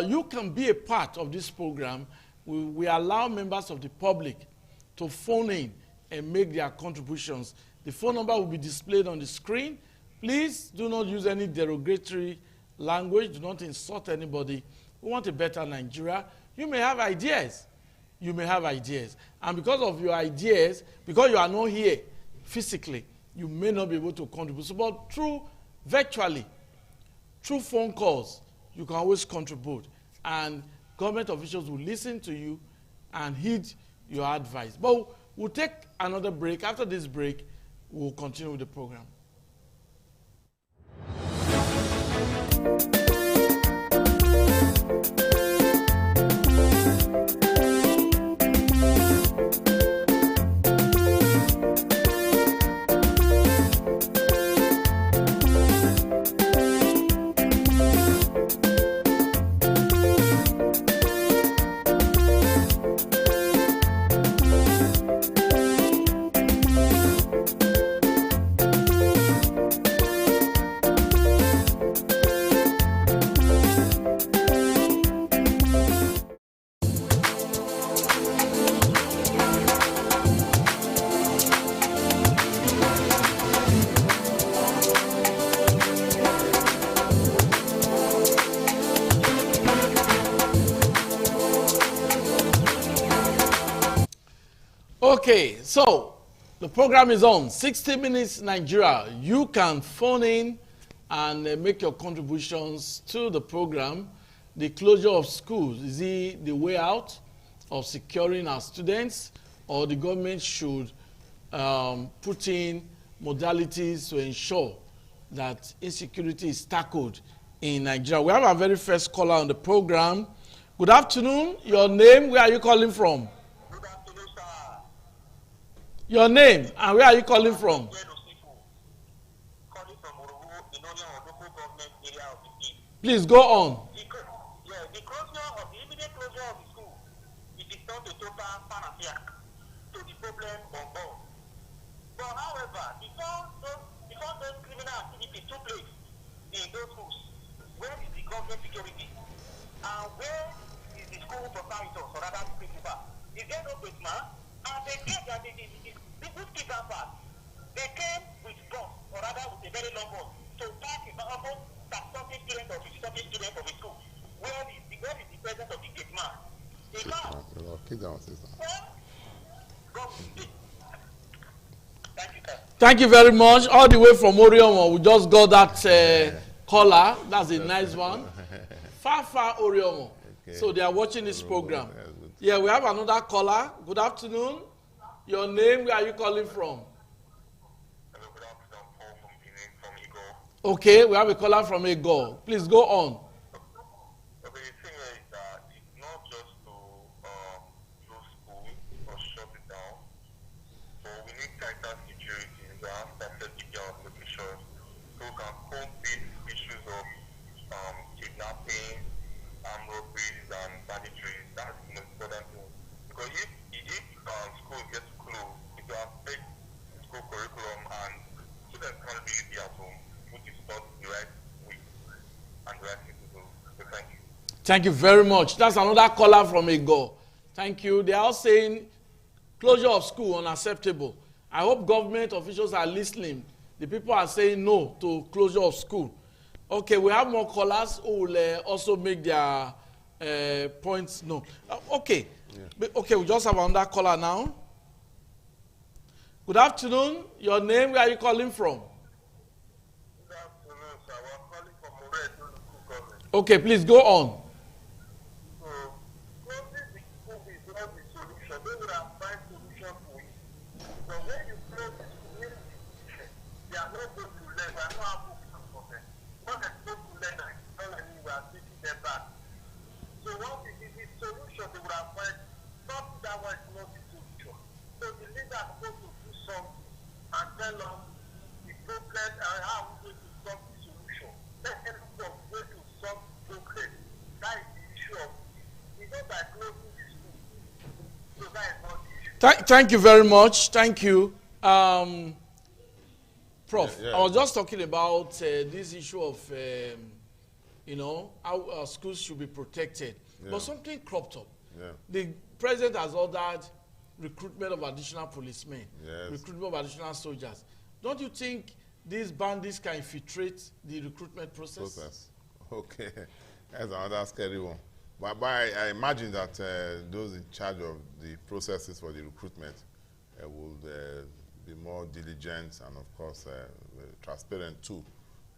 You can be a part of this program we allow members of the public to phone in and make their contributions. The phone number will be displayed on the screen. Please do not use any derogatory language. Do not insult anybody. We want a better Nigeria. You may have ideas. You may have ideas. And because of your ideas, because you are not here physically, you may not be able to contribute. So, but virtually, through phone calls, you can always contribute. And government officials will listen to you and heed your advice. But we'll take another break. After this break, we'll continue with the program. Okay, so the program is on. 60 Minutes Nigeria. You can phone in and make your contributions to the program. The closure of schools, is it the way out of securing our students, or the government should put in modalities to ensure that insecurity is tackled in Nigeria? We have our very first caller on the program. Good afternoon. Your name, where are you calling from? Your name and where are you calling from? Please go on. The closure of the immediate closure of the school, it is not a total panacea to the problem on board. But however, before those criminal activities took place in those schools, where is the government security? And where is the school proprietors or rather principal? Is there no policeman? And they get that the good kidnappers, they came with bus, or rather with a very long bus, to pass almost 30 students or 50 students of the school. Where is the presence of the gate man? The man. Thank you very much. All the way from Oriomo, we just got that caller. That's a nice one. Far Oriomo. Okay. So they are watching this program. Yeah, we have another caller. Good afternoon. Your name, where are you calling from? Hello, good afternoon. Paul from Igor. Okay, we have a caller from Igor. Please go on. Okay, the thing is that it's not just to close school or shut it down, but we need tighter security. We have strategic locations so we can cope with issues of kidnapping, armed robberies, and banditry. That's the most important thing. Because if school gets closed, it will affect school curriculum and students can't really be at home, which is not the right way and the right thing to do. So thank you. Thank you very much. That's another caller from Igor. Thank you. They are saying closure of school unacceptable. I hope government officials are listening. The people are saying no to closure of school. Okay, we have more callers who will also make their points known. Okay. Yeah. Okay, we just have another caller now. Good afternoon. Your name, where are you calling from? Good afternoon, sir. We're calling from Moreto. Okay, please go on. So, closing the school is not the solution. They would have find solution for it. But when you close the school, they are not going to learn. They are not able for them. When they're supposed to learn, it's not like we are taking them back. So once it is the solution, they would have found something that was not the solution. So the leader is supposed to do something and tell us the problem and how we're going to solve the solution. Let them know where to solve the problem. That is the issue of it. It's not by closing the school. So that is not the issue. Thank you very much. Thank you. Prof, I was just talking about this issue of how schools should be protected. Yeah. But something cropped up. Yeah. The president has ordered recruitment of additional policemen, Yes. recruitment of additional soldiers. Don't you think these bandits can infiltrate the recruitment process? Okay, that's another scary one. But I imagine that those in charge of the processes for the recruitment would be more diligent and, of course, transparent too.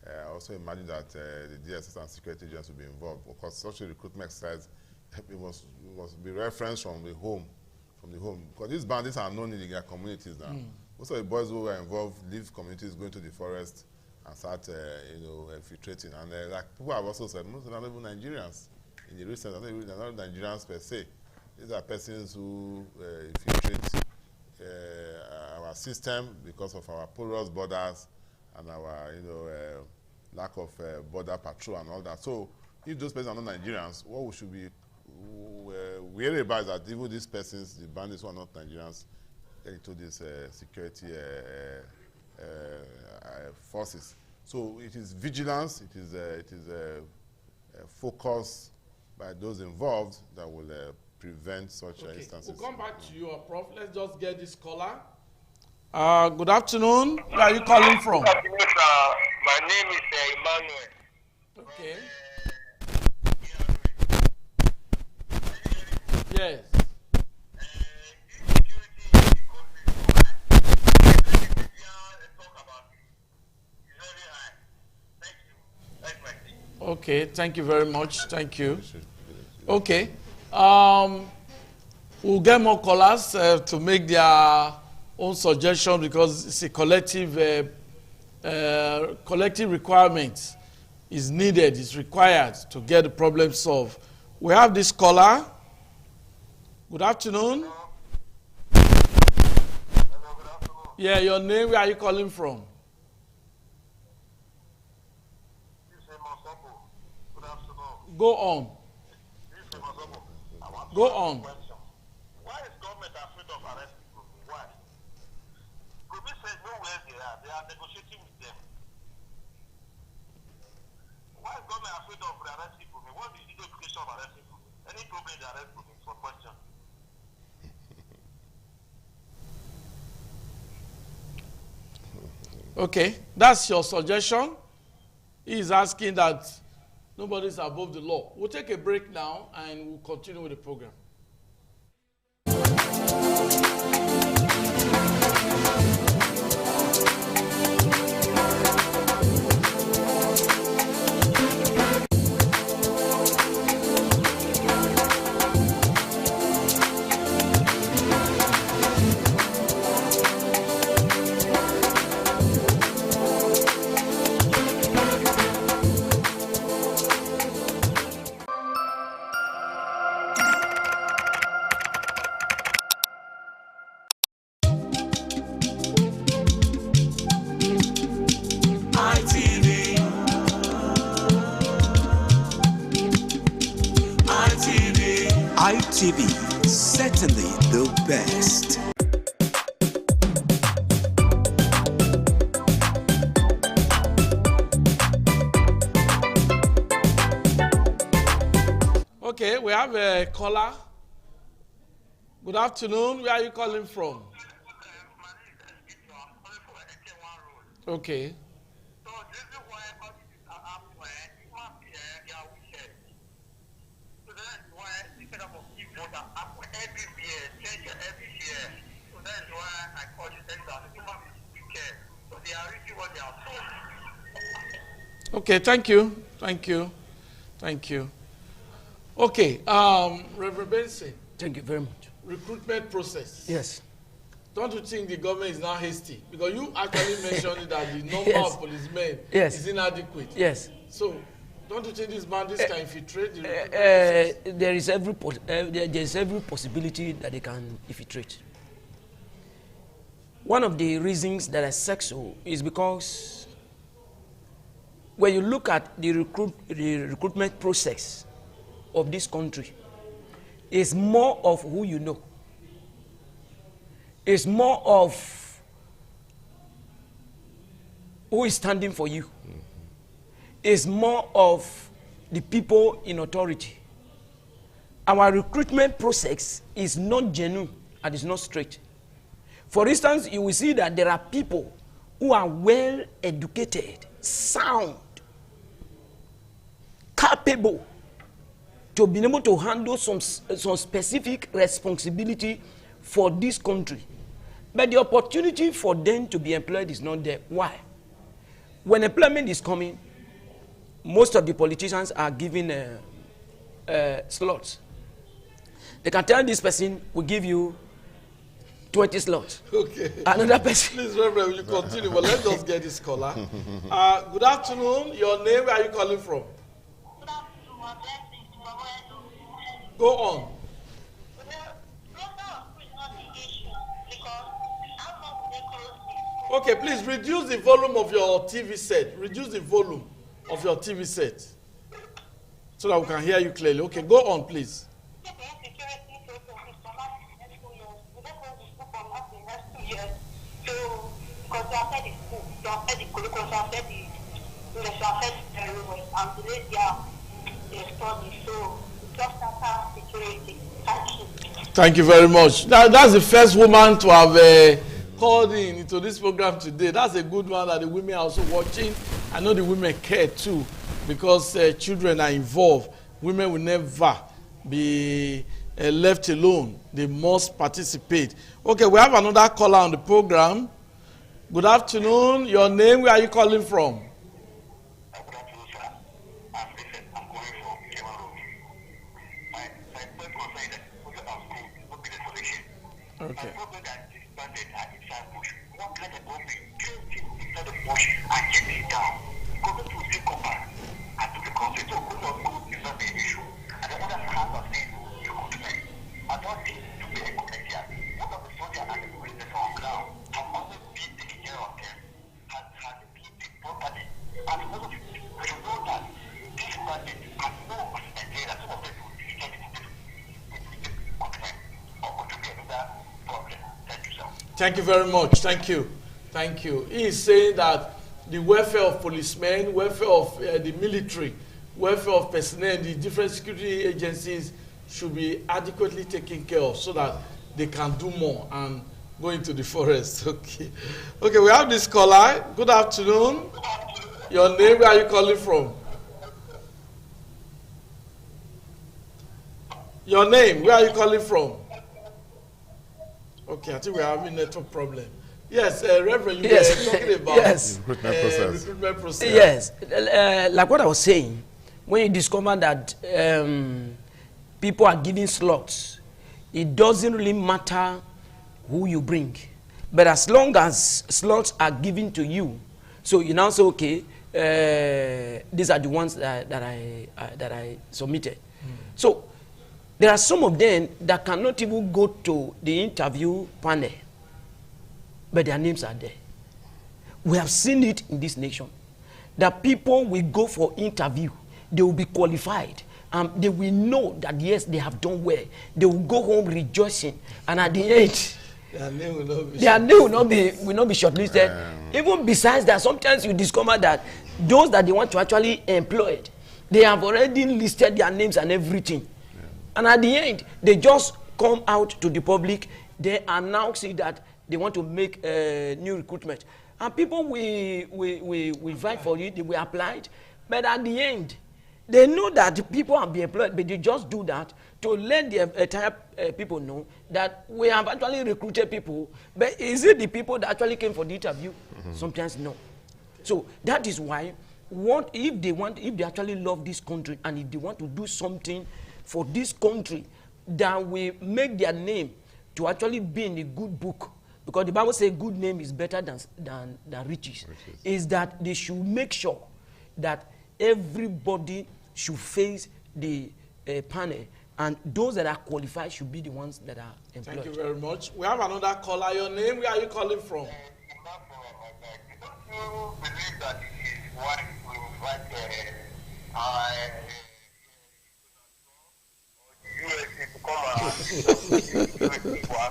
I also imagine that the DSS and security agents will be involved. Of course, such a recruitment exercise must be referenced from the home, because these bandits are known in their communities now. Most of the boys who were involved leave communities, going to the forest and start, infiltrating. And like people have also said, most of them are not even Nigerians. In the recent, they're not Nigerians per se. These are persons who infiltrate our system because of our porous borders and our, lack of border patrol and all that. So, if those persons are not Nigerians, what we should be wary about is that even these persons, the bandits who are not Nigerians, get into these security forces. So it is vigilance, it is focus by those involved that will prevent such instances. We'll come back to you, Prof. Let's just get this caller. Good afternoon. Where are you calling from? Good afternoon, sir. My name is Emmanuel. Okay. Yes. Okay, thank you very much. Thank you. Okay. We'll get more callers to make their own suggestion, because it's a collective requirement is needed, is required to get the problem solved. We have this caller. Good afternoon. Yeah, your name, where are you calling from? Go on. Go on. Why is government afraid of arresting people? Why? Government says know where they are negotiating with them. Why is government afraid of arresting people? What is the implication of arresting people? Any problem they arrest people for question? Okay, that's your suggestion. He is asking that nobody is above the law. We'll take a break now and we'll continue with the program. ITV, certainly the best. Okay, we have a caller. Good afternoon. Where are you calling from? Okay. Okay, thank you. Thank you. Thank you. Okay, Reverend Benson. Thank you very much. Recruitment process. Yes. Don't you think the government is now hasty? Because you actually mentioned that the number of policemen is inadequate. Yes. So, don't you think these bandits can infiltrate the recruitment process? There is every possibility that they can infiltrate. One of the reasons that I said so is because when you look at the recruitment process of this country, it's more of who you know. It's more of who is standing for you. It's more of the people in authority. our recruitment process is not genuine and is not straight. For instance, you will see that there are people who are well educated, sound, capable to be able to handle some specific responsibility for this country. But the opportunity for them to be employed is not there. Why? When employment is coming, most of the politicians are given slots. They can tell this person, will give you 20 slots. Okay. Another person. Please, Reverend, will you continue? But let's just get this caller. Good afternoon. Your name, where are you calling from? Go on. Okay, please reduce the volume of your TV set. Reduce the volume of your TV set so that we can hear you clearly. Okay, go on, please. Thank you very much. That's the first woman to have called into this program today. That's a good one that the women are also watching. I know the women care too because children are involved. Women will never be left alone. They must participate. Okay, we have another caller on the program. Good afternoon. Your name, where are you calling from? Okay. Thank you very much. Thank you. Thank you. He is saying that the welfare of policemen, welfare of the military, welfare of personnel, the different security agencies should be adequately taken care of so that they can do more and go into the forest. Okay. Okay, we have this caller. Good afternoon. Your name, where are you calling from? Your name, where are you calling from? Okay, I think we're having a network problem. Yes, Reverend, you were talking about recruitment process. Yes, like what I was saying, when you discover that people are giving slots, it doesn't really matter who you bring. But as long as slots are given to you, so you now say, okay, these are the ones that I submitted. So there are some of them that cannot even go to the interview panel, but their names are there. We have seen it in this nation, that people will go for interview, they will be qualified, and they will know that yes, they have done well. They will go home rejoicing, and at the end, their name will not be shortlisted. Even besides that, sometimes you discover that those that they want to actually employ, they have already listed their names and everything. And at the end, they just come out to the public. They announce that they want to make a new recruitment. And people will fight for it, they will apply it. But at the end, they know that the people have been employed, but they just do that to let the entire people know that we have actually recruited people. But is it the people that actually came for the interview? Sometimes no. So that is why, if they actually love this country and if they want to do something for this country that will make their name to actually be in a good book, because the Bible says good name is better than riches, is that they should make sure that everybody should face the panel, and those that are qualified should be the ones that are employed. Thank you very much. We have another caller. Your name, where are you calling from? Believe that his wife will invite USA to come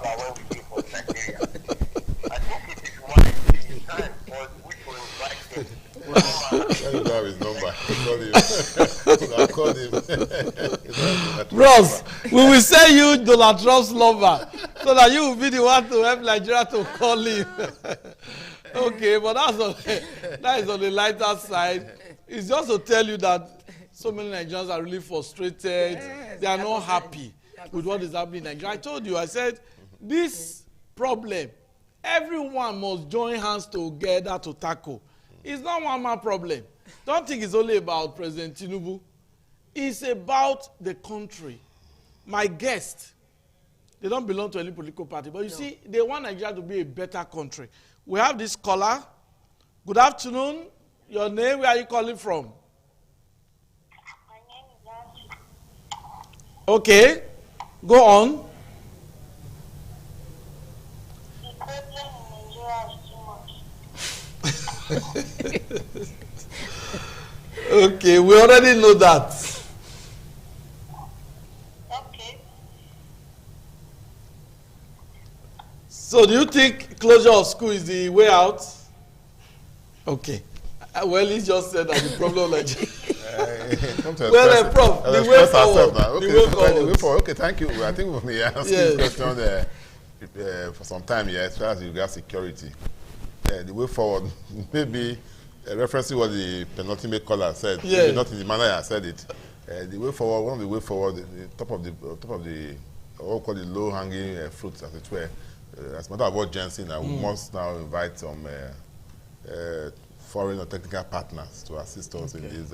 and when we for Nigeria. I think it is one time for which will invite them. I don't have his number. I'll call him. Ross, will send you Donald Trump's number so that you will be the one to help Nigeria to call him. Okay, but that is on the lighter side. It's just to tell you that so many Nigerians are really frustrated. They are not happy with what is happening in Nigeria. I told you, I said, this problem, everyone must join hands together to tackle. It's not one man problem. Don't think it's only about President Tinubu. It's about the country. My guests, they don't belong to any political party, but you see, they want Nigeria to be a better country. We have this caller. Good afternoon. Your name, where are you calling from? My name is Ashley. Okay, go on. The problem in Nigeria is too much. Okay, we already know that. Okay. So do you think closure of school is the way out? Okay. Well, he just said that the problem like well, Prof, the way forward. Okay, the way forward. Okay, thank you. I think we are asking this question for some time here, as far as regards security. The way forward, maybe referencing what the penultimate caller said, maybe not in the manner I said it. The way forward, one of the way forward, the top of the what we call the low-hanging fruits, as it were. As a matter of urgency, now we must now invite some foreign or technical partners to assist us in this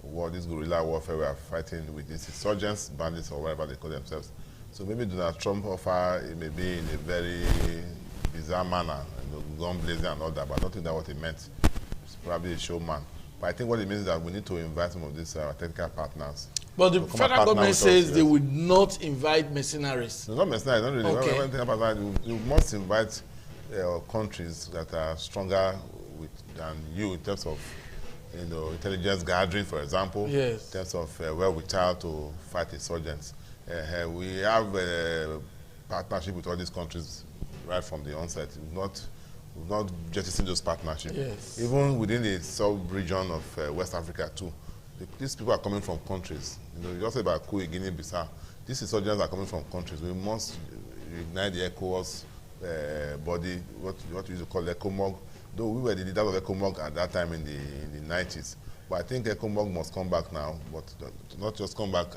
war, this guerrilla warfare we are fighting with these insurgents, bandits, or whatever they call themselves. So maybe Donald Trump offer, it may be in a very bizarre manner, gun blazing and all that, but I don't think that's what he meant. It's probably a showman. But I think what it means is that we need to invite some of these technical partners. But the federal government says they would not invite mercenaries. No, not mercenaries, not really. Okay. When we think about that, you must invite countries that are stronger than you in terms of intelligence gathering, for example. Yes. In terms of wherewithal to fight insurgents. We have a partnership with all these countries right from the onset. We've not jettisoned those partnerships. Yes. Even within the sub-region of West Africa too. These people are coming from countries. You just said about Kui, Guinea, Bissau. These insurgents are coming from countries. We must ignite the ECOWAS body, what we used to call ECOMOG. Though we were the leaders of ECOMOG at that time in the 90s. But I think ECOMOG must come back now, but not just come back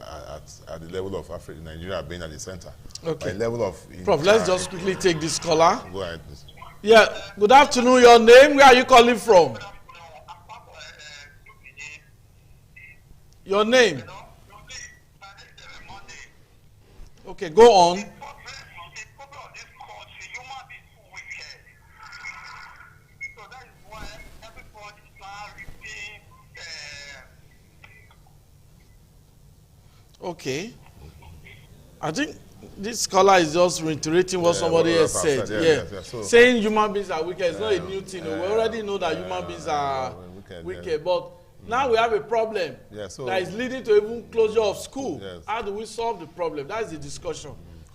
at the level of Africa, Nigeria being at the center. Okay. By level of Prof, let's just quickly take this caller. Go ahead, please. Yeah, good afternoon. Your name, where are you calling from? Your name? Okay, go on. Okay. I think this scholar is just reiterating what somebody else said. So saying human beings are wicked is not a new thing. We already know that human beings are wicked. But now we have a problem that is leading to even closure of school. How do we solve the problem? That's the discussion.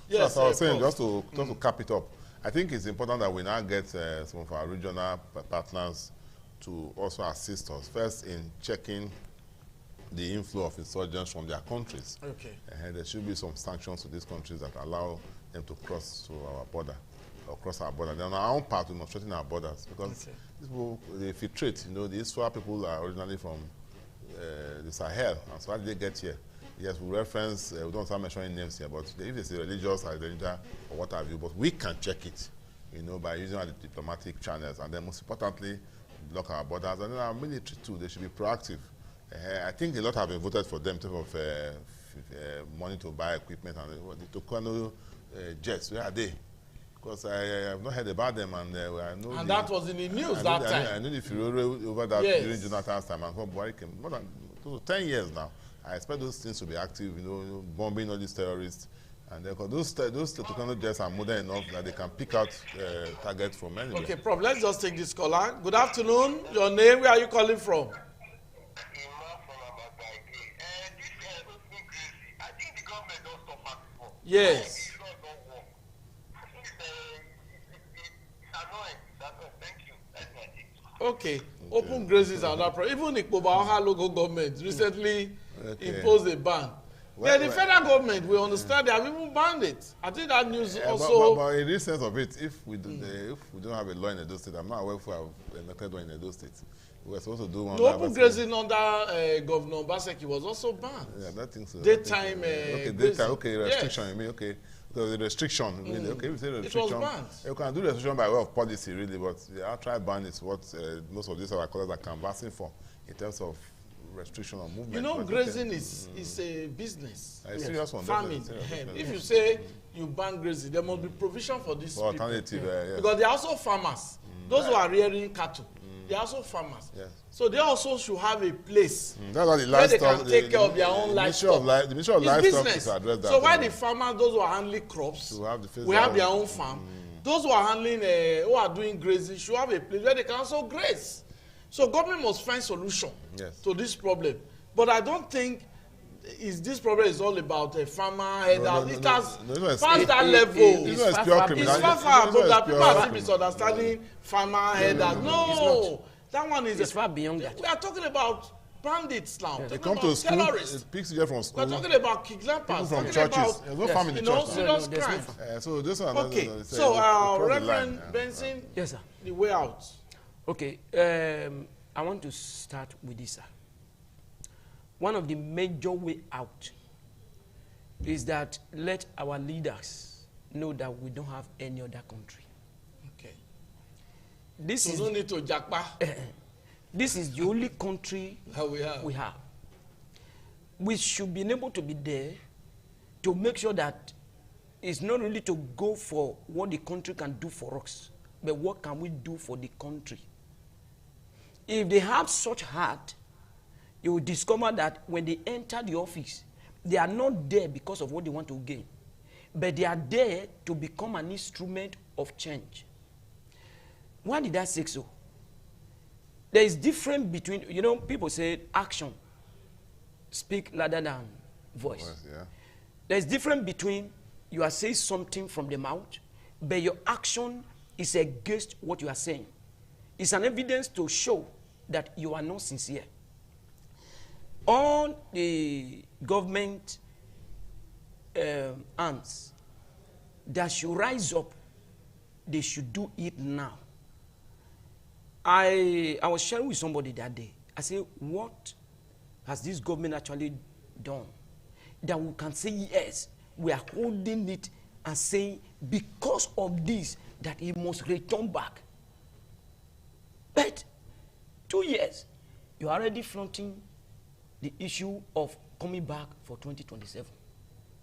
Yes, so I was saying, just to cap it up, I think it's important that we now get some of our regional partners to also assist us. First, in checking the inflow of insurgents from their countries. Okay. There should be some sanctions to these countries that allow them to cross to our border, or cross our border. Then on our own part, we must strengthen our borders, because these people, they filtrate. The Iswa people are originally from the Sahel, and so how did they get here? Yes, we reference, we don't start mentioning names here, but if it's a religious agenda or what have you, but we can check it, by using our diplomatic channels, and then most importantly, block our borders. And then our military too, they should be proactive. I think a lot have been voted for them in terms of money to buy equipment, and the Tucano jets, where are they? Because I have not heard about them, and I know. And that was in the news that time. I know the furore over that during Jonathan's time, and Buhari came more than 10 years now. I expect those things to be active, bombing all these terrorists, and those Tucano jets are modern enough that they can pick out targets from anywhere. Okay, Prof, let's just take this caller. Good afternoon. Your name? Where are you calling from? Yes. Okay. Open grazes are not. Even the Kobaha local government recently imposed a ban. Yeah, the federal government, we understand they have even banned it. I think that news also... But in this sense of it, if we don't have a law in Edo State, I'm not aware if we have enacted one in Edo State. We were supposed to do one. The open grazing under Governor Obaseki was also banned. Yeah, I think so. Daytime daytime, okay, restriction, yes. You mean, okay. So the restriction, really, okay, we say restriction. It was banned. You can do restriction by way of policy, really, but the outright ban is what most of these our colleagues are canvassing for in terms of restriction of movement. You know, grazing is a business. A serious one. Farming. If you say you ban grazing, there must be provision for this people. Alternative, yes. Because they are also farmers. Those who are rearing cattle, they are also farmers. Yes. So they also should have a place that's why the where they livestock, can take care of their own livestock. The Ministry of Livestock is to address that. So why the farmers, those who are handling crops, we have their own farm. Those who are handling, who are doing grazing, should have a place where they can also graze. So government must find solution to this problem. But I don't think this problem is all about a farmer head out. It has past that level. It's far, but people are still misunderstanding farmer head out. No, that one is far beyond that. We are talking about bandits now. They come to school, it picks you from school. We're talking about kidnappers. People from churches. There's no farm in the church. Serious crime. So this one. Okay, so Reverend Benson, yes, sir. The way out. Okay, I want to start with this, sir. One of the major way out is that let our leaders know that we don't have any other country. Okay. This is no need to jackpot. This is the only country we have. We should be able to be there to make sure that it's not really to go for what the country can do for us, but what can we do for the country. If they have such heart, you will discover that when they enter the office, they are not there because of what they want to gain, but they are there to become an instrument of change. Why did I say so? There is difference between, people say action speak louder than voice. Yeah. There is difference between you are saying something from the mouth, but your action is against what you are saying. It's an evidence to show that you are not sincere. All the government arms that should rise up, they should do it now. I was sharing with somebody that day. I said, what has this government actually done that we can say, yes, we are holding it and saying, because of this, that it must return back. But 2 years, you are already flaunting the issue of coming back for 2027.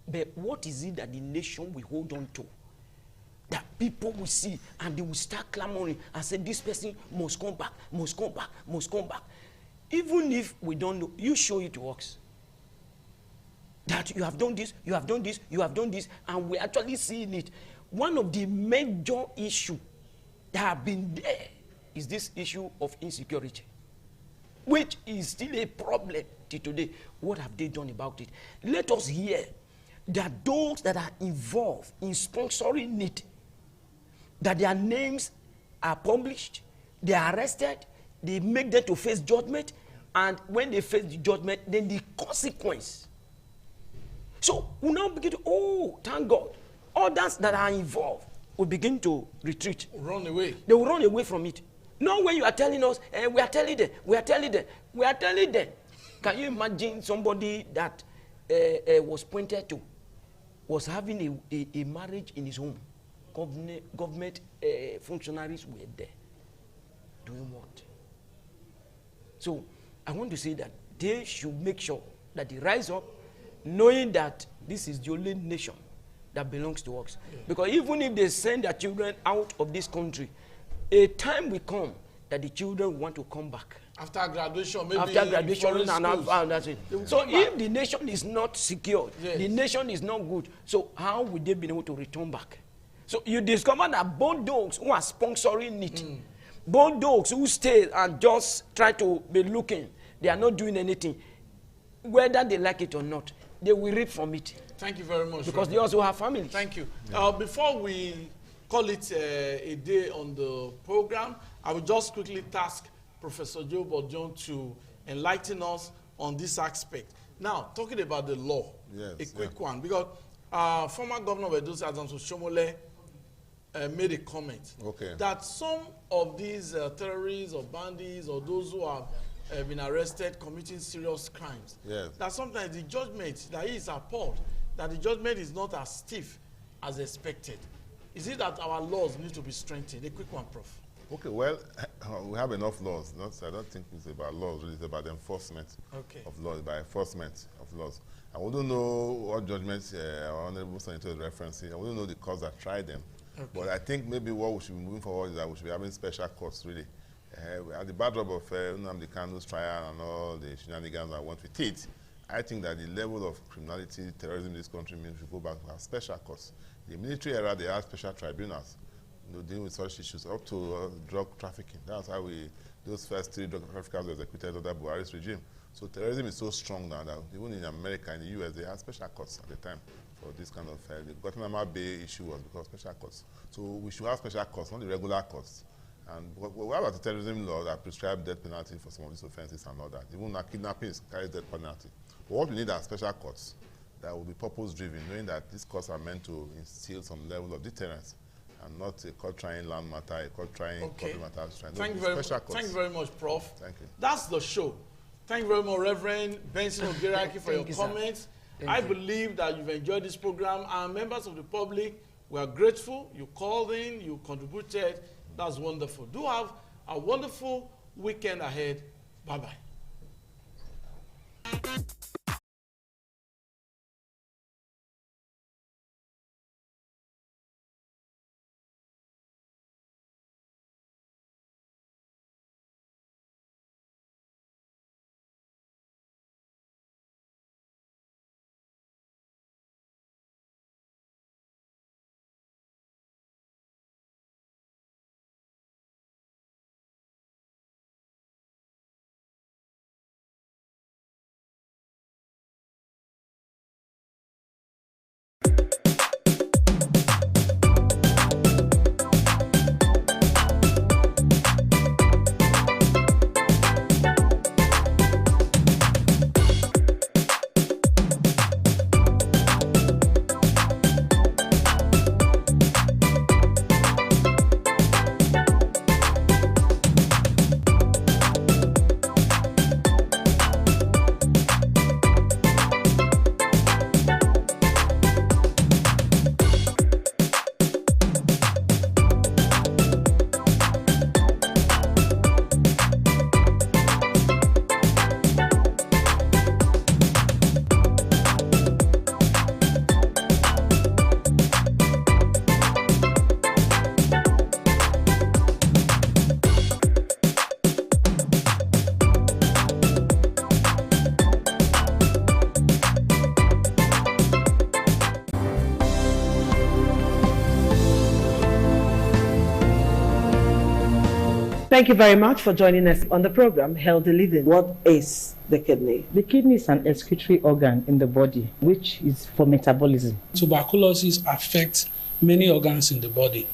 But what is it that the nation will hold on to? That people will see and they will start clamoring and say, this person must come back, must come back, must come back. Even if we don't know, you show it works. That you have done this, you have done this, you have done this, and we're actually seeing it. One of the major issues that have been there is this issue of insecurity, which is still a problem till today. What have they done about it? Let us hear that those that are involved in sponsoring it, that their names are published, they are arrested, they make them to face judgment, and when they face the judgment, then the consequence. So we now begin to, thank God, others that are involved will begin to retreat. Run away. They will run away from it. Not when you are telling us, we are telling them, we are telling them, we are telling them. Can you imagine somebody that was pointed to, was having a marriage in his home? Government functionaries were there. Doing what? So I want to say that they should make sure that they rise up, knowing that this is the only nation that belongs to us. Yeah. Because even if they send their children out of this country, a time will come that the children want to come back. After graduation, maybe after graduation, and that's it. So if the nation is not secure, yes, the nation is not good, so how would they be able to return back? So you discover that both those who are sponsoring it, both those who stay and just try to be looking, they are not doing anything. Whether they like it or not, they will reap from it. Thank you very much. Because they also have families. Thank you. Before we call it a day on the program, I will just quickly task Professor Joe Bodjon to enlighten us on this aspect. Now, talking about the law, Yes, a quick one, because former governor of Edo State, Adams Oshomole, made a comment that some of these terrorists or bandits or those who have been arrested committing serious crimes, that sometimes the judgment, that he is appalled, that the judgment is not as stiff as expected. Is it that our laws need to be strengthened? A quick one, Prof. Okay, well, we have enough laws. I don't think it's about laws, really. It's about enforcement of laws, by enforcement of laws. I wouldn't know what judgments our Honorable Senator is referencing. I wouldn't know the courts that tried them. But I think maybe what we should be moving forward is that we should be having special courts, really. At the backdrop of Nnamdi Kanu's trial and all the shenanigans that went with it, I think that the level of criminality, terrorism in this country means we should go back to have special courts. In the military era, they have special tribunals, dealing with such issues, up to drug trafficking. That's how those first 3 drug traffickers were executed under Buhari's regime. So terrorism is so strong now that even in America, in the US, they had special courts at the time for this kind of the Guantanamo Bay issue was because of special courts. So we should have special courts, not the regular courts. And what about the terrorism law that prescribe death penalty for some of these offenses and all that? Even kidnapping carries death penalty. But what we need are special courts that will be purpose-driven, knowing that these courts are meant to instill some level of deterrence and not a court-trying land matter, a court-trying property matter. Thank you very much, Prof. Thank you. That's the show. Thank you very much, Reverend Benson Ogiraki, for your comments. I believe that you've enjoyed this program, and members of the public, we are grateful. You called in, you contributed. That's wonderful. Do have a wonderful weekend ahead. Bye-bye. Thank you very much for joining us on the program, Healthy Living. What is the kidney? The kidney is an excretory organ in the body, which is for metabolism. Tuberculosis affects many organs in the body,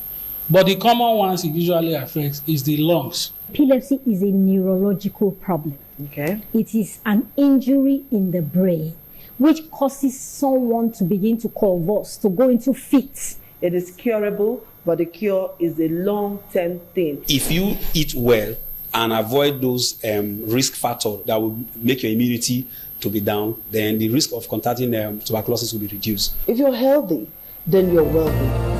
but the common ones it usually affects is the lungs. Epilepsy is a neurological problem. Okay. It is an injury in the brain, which causes someone to begin to convulse, to go into fits. It is curable, but the cure is a long-term thing. If you eat well and avoid those risk factors that will make your immunity to be down, then the risk of contracting tuberculosis will be reduced. If you're healthy, then you're wealthy.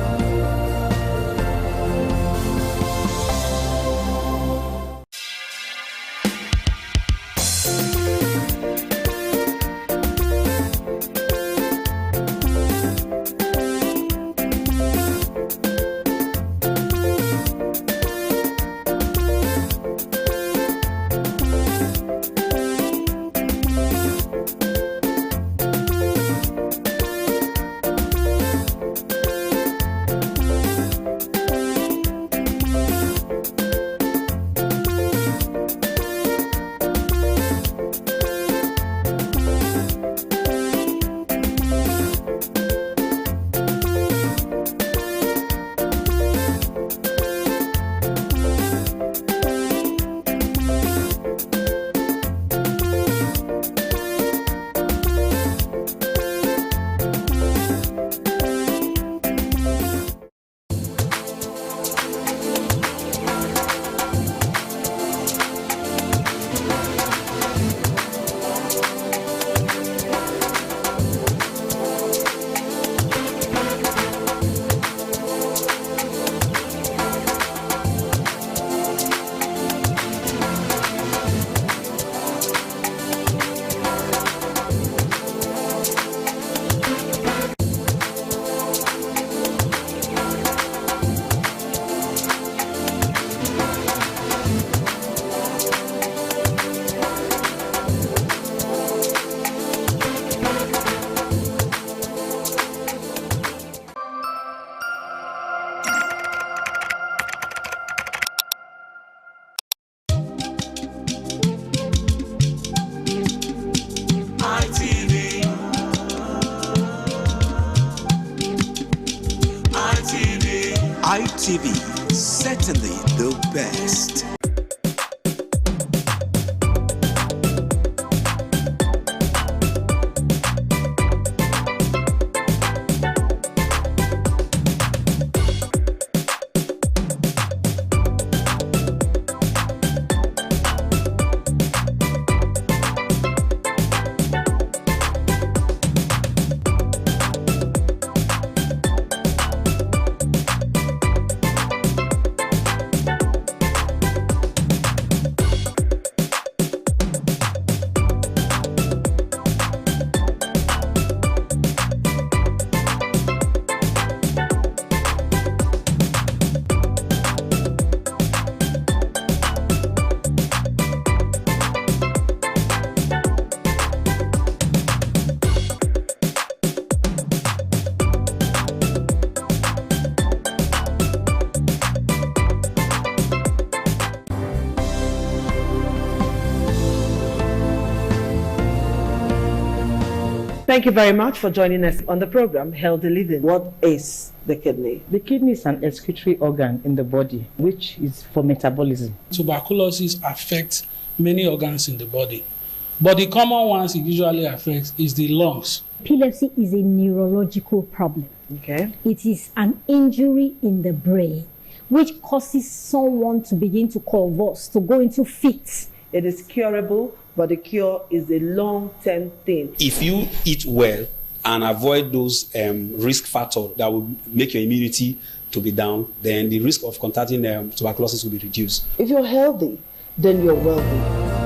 ITV, certainly the best. Thank you very much for joining us on the program, Healthy Living. What is the kidney? The kidney is an excretory organ in the body, which is for metabolism. Tuberculosis affects many organs in the body, but the common ones it usually affects is the lungs. Epilepsy is a neurological problem. Okay. It is an injury in the brain which causes someone to begin to convulse, to go into fits. It is curable, but the cure is a long-term thing. If you eat well and avoid those risk factors that will make your immunity to be down, then the risk of contracting tuberculosis will be reduced. If you're healthy, then you're wealthy.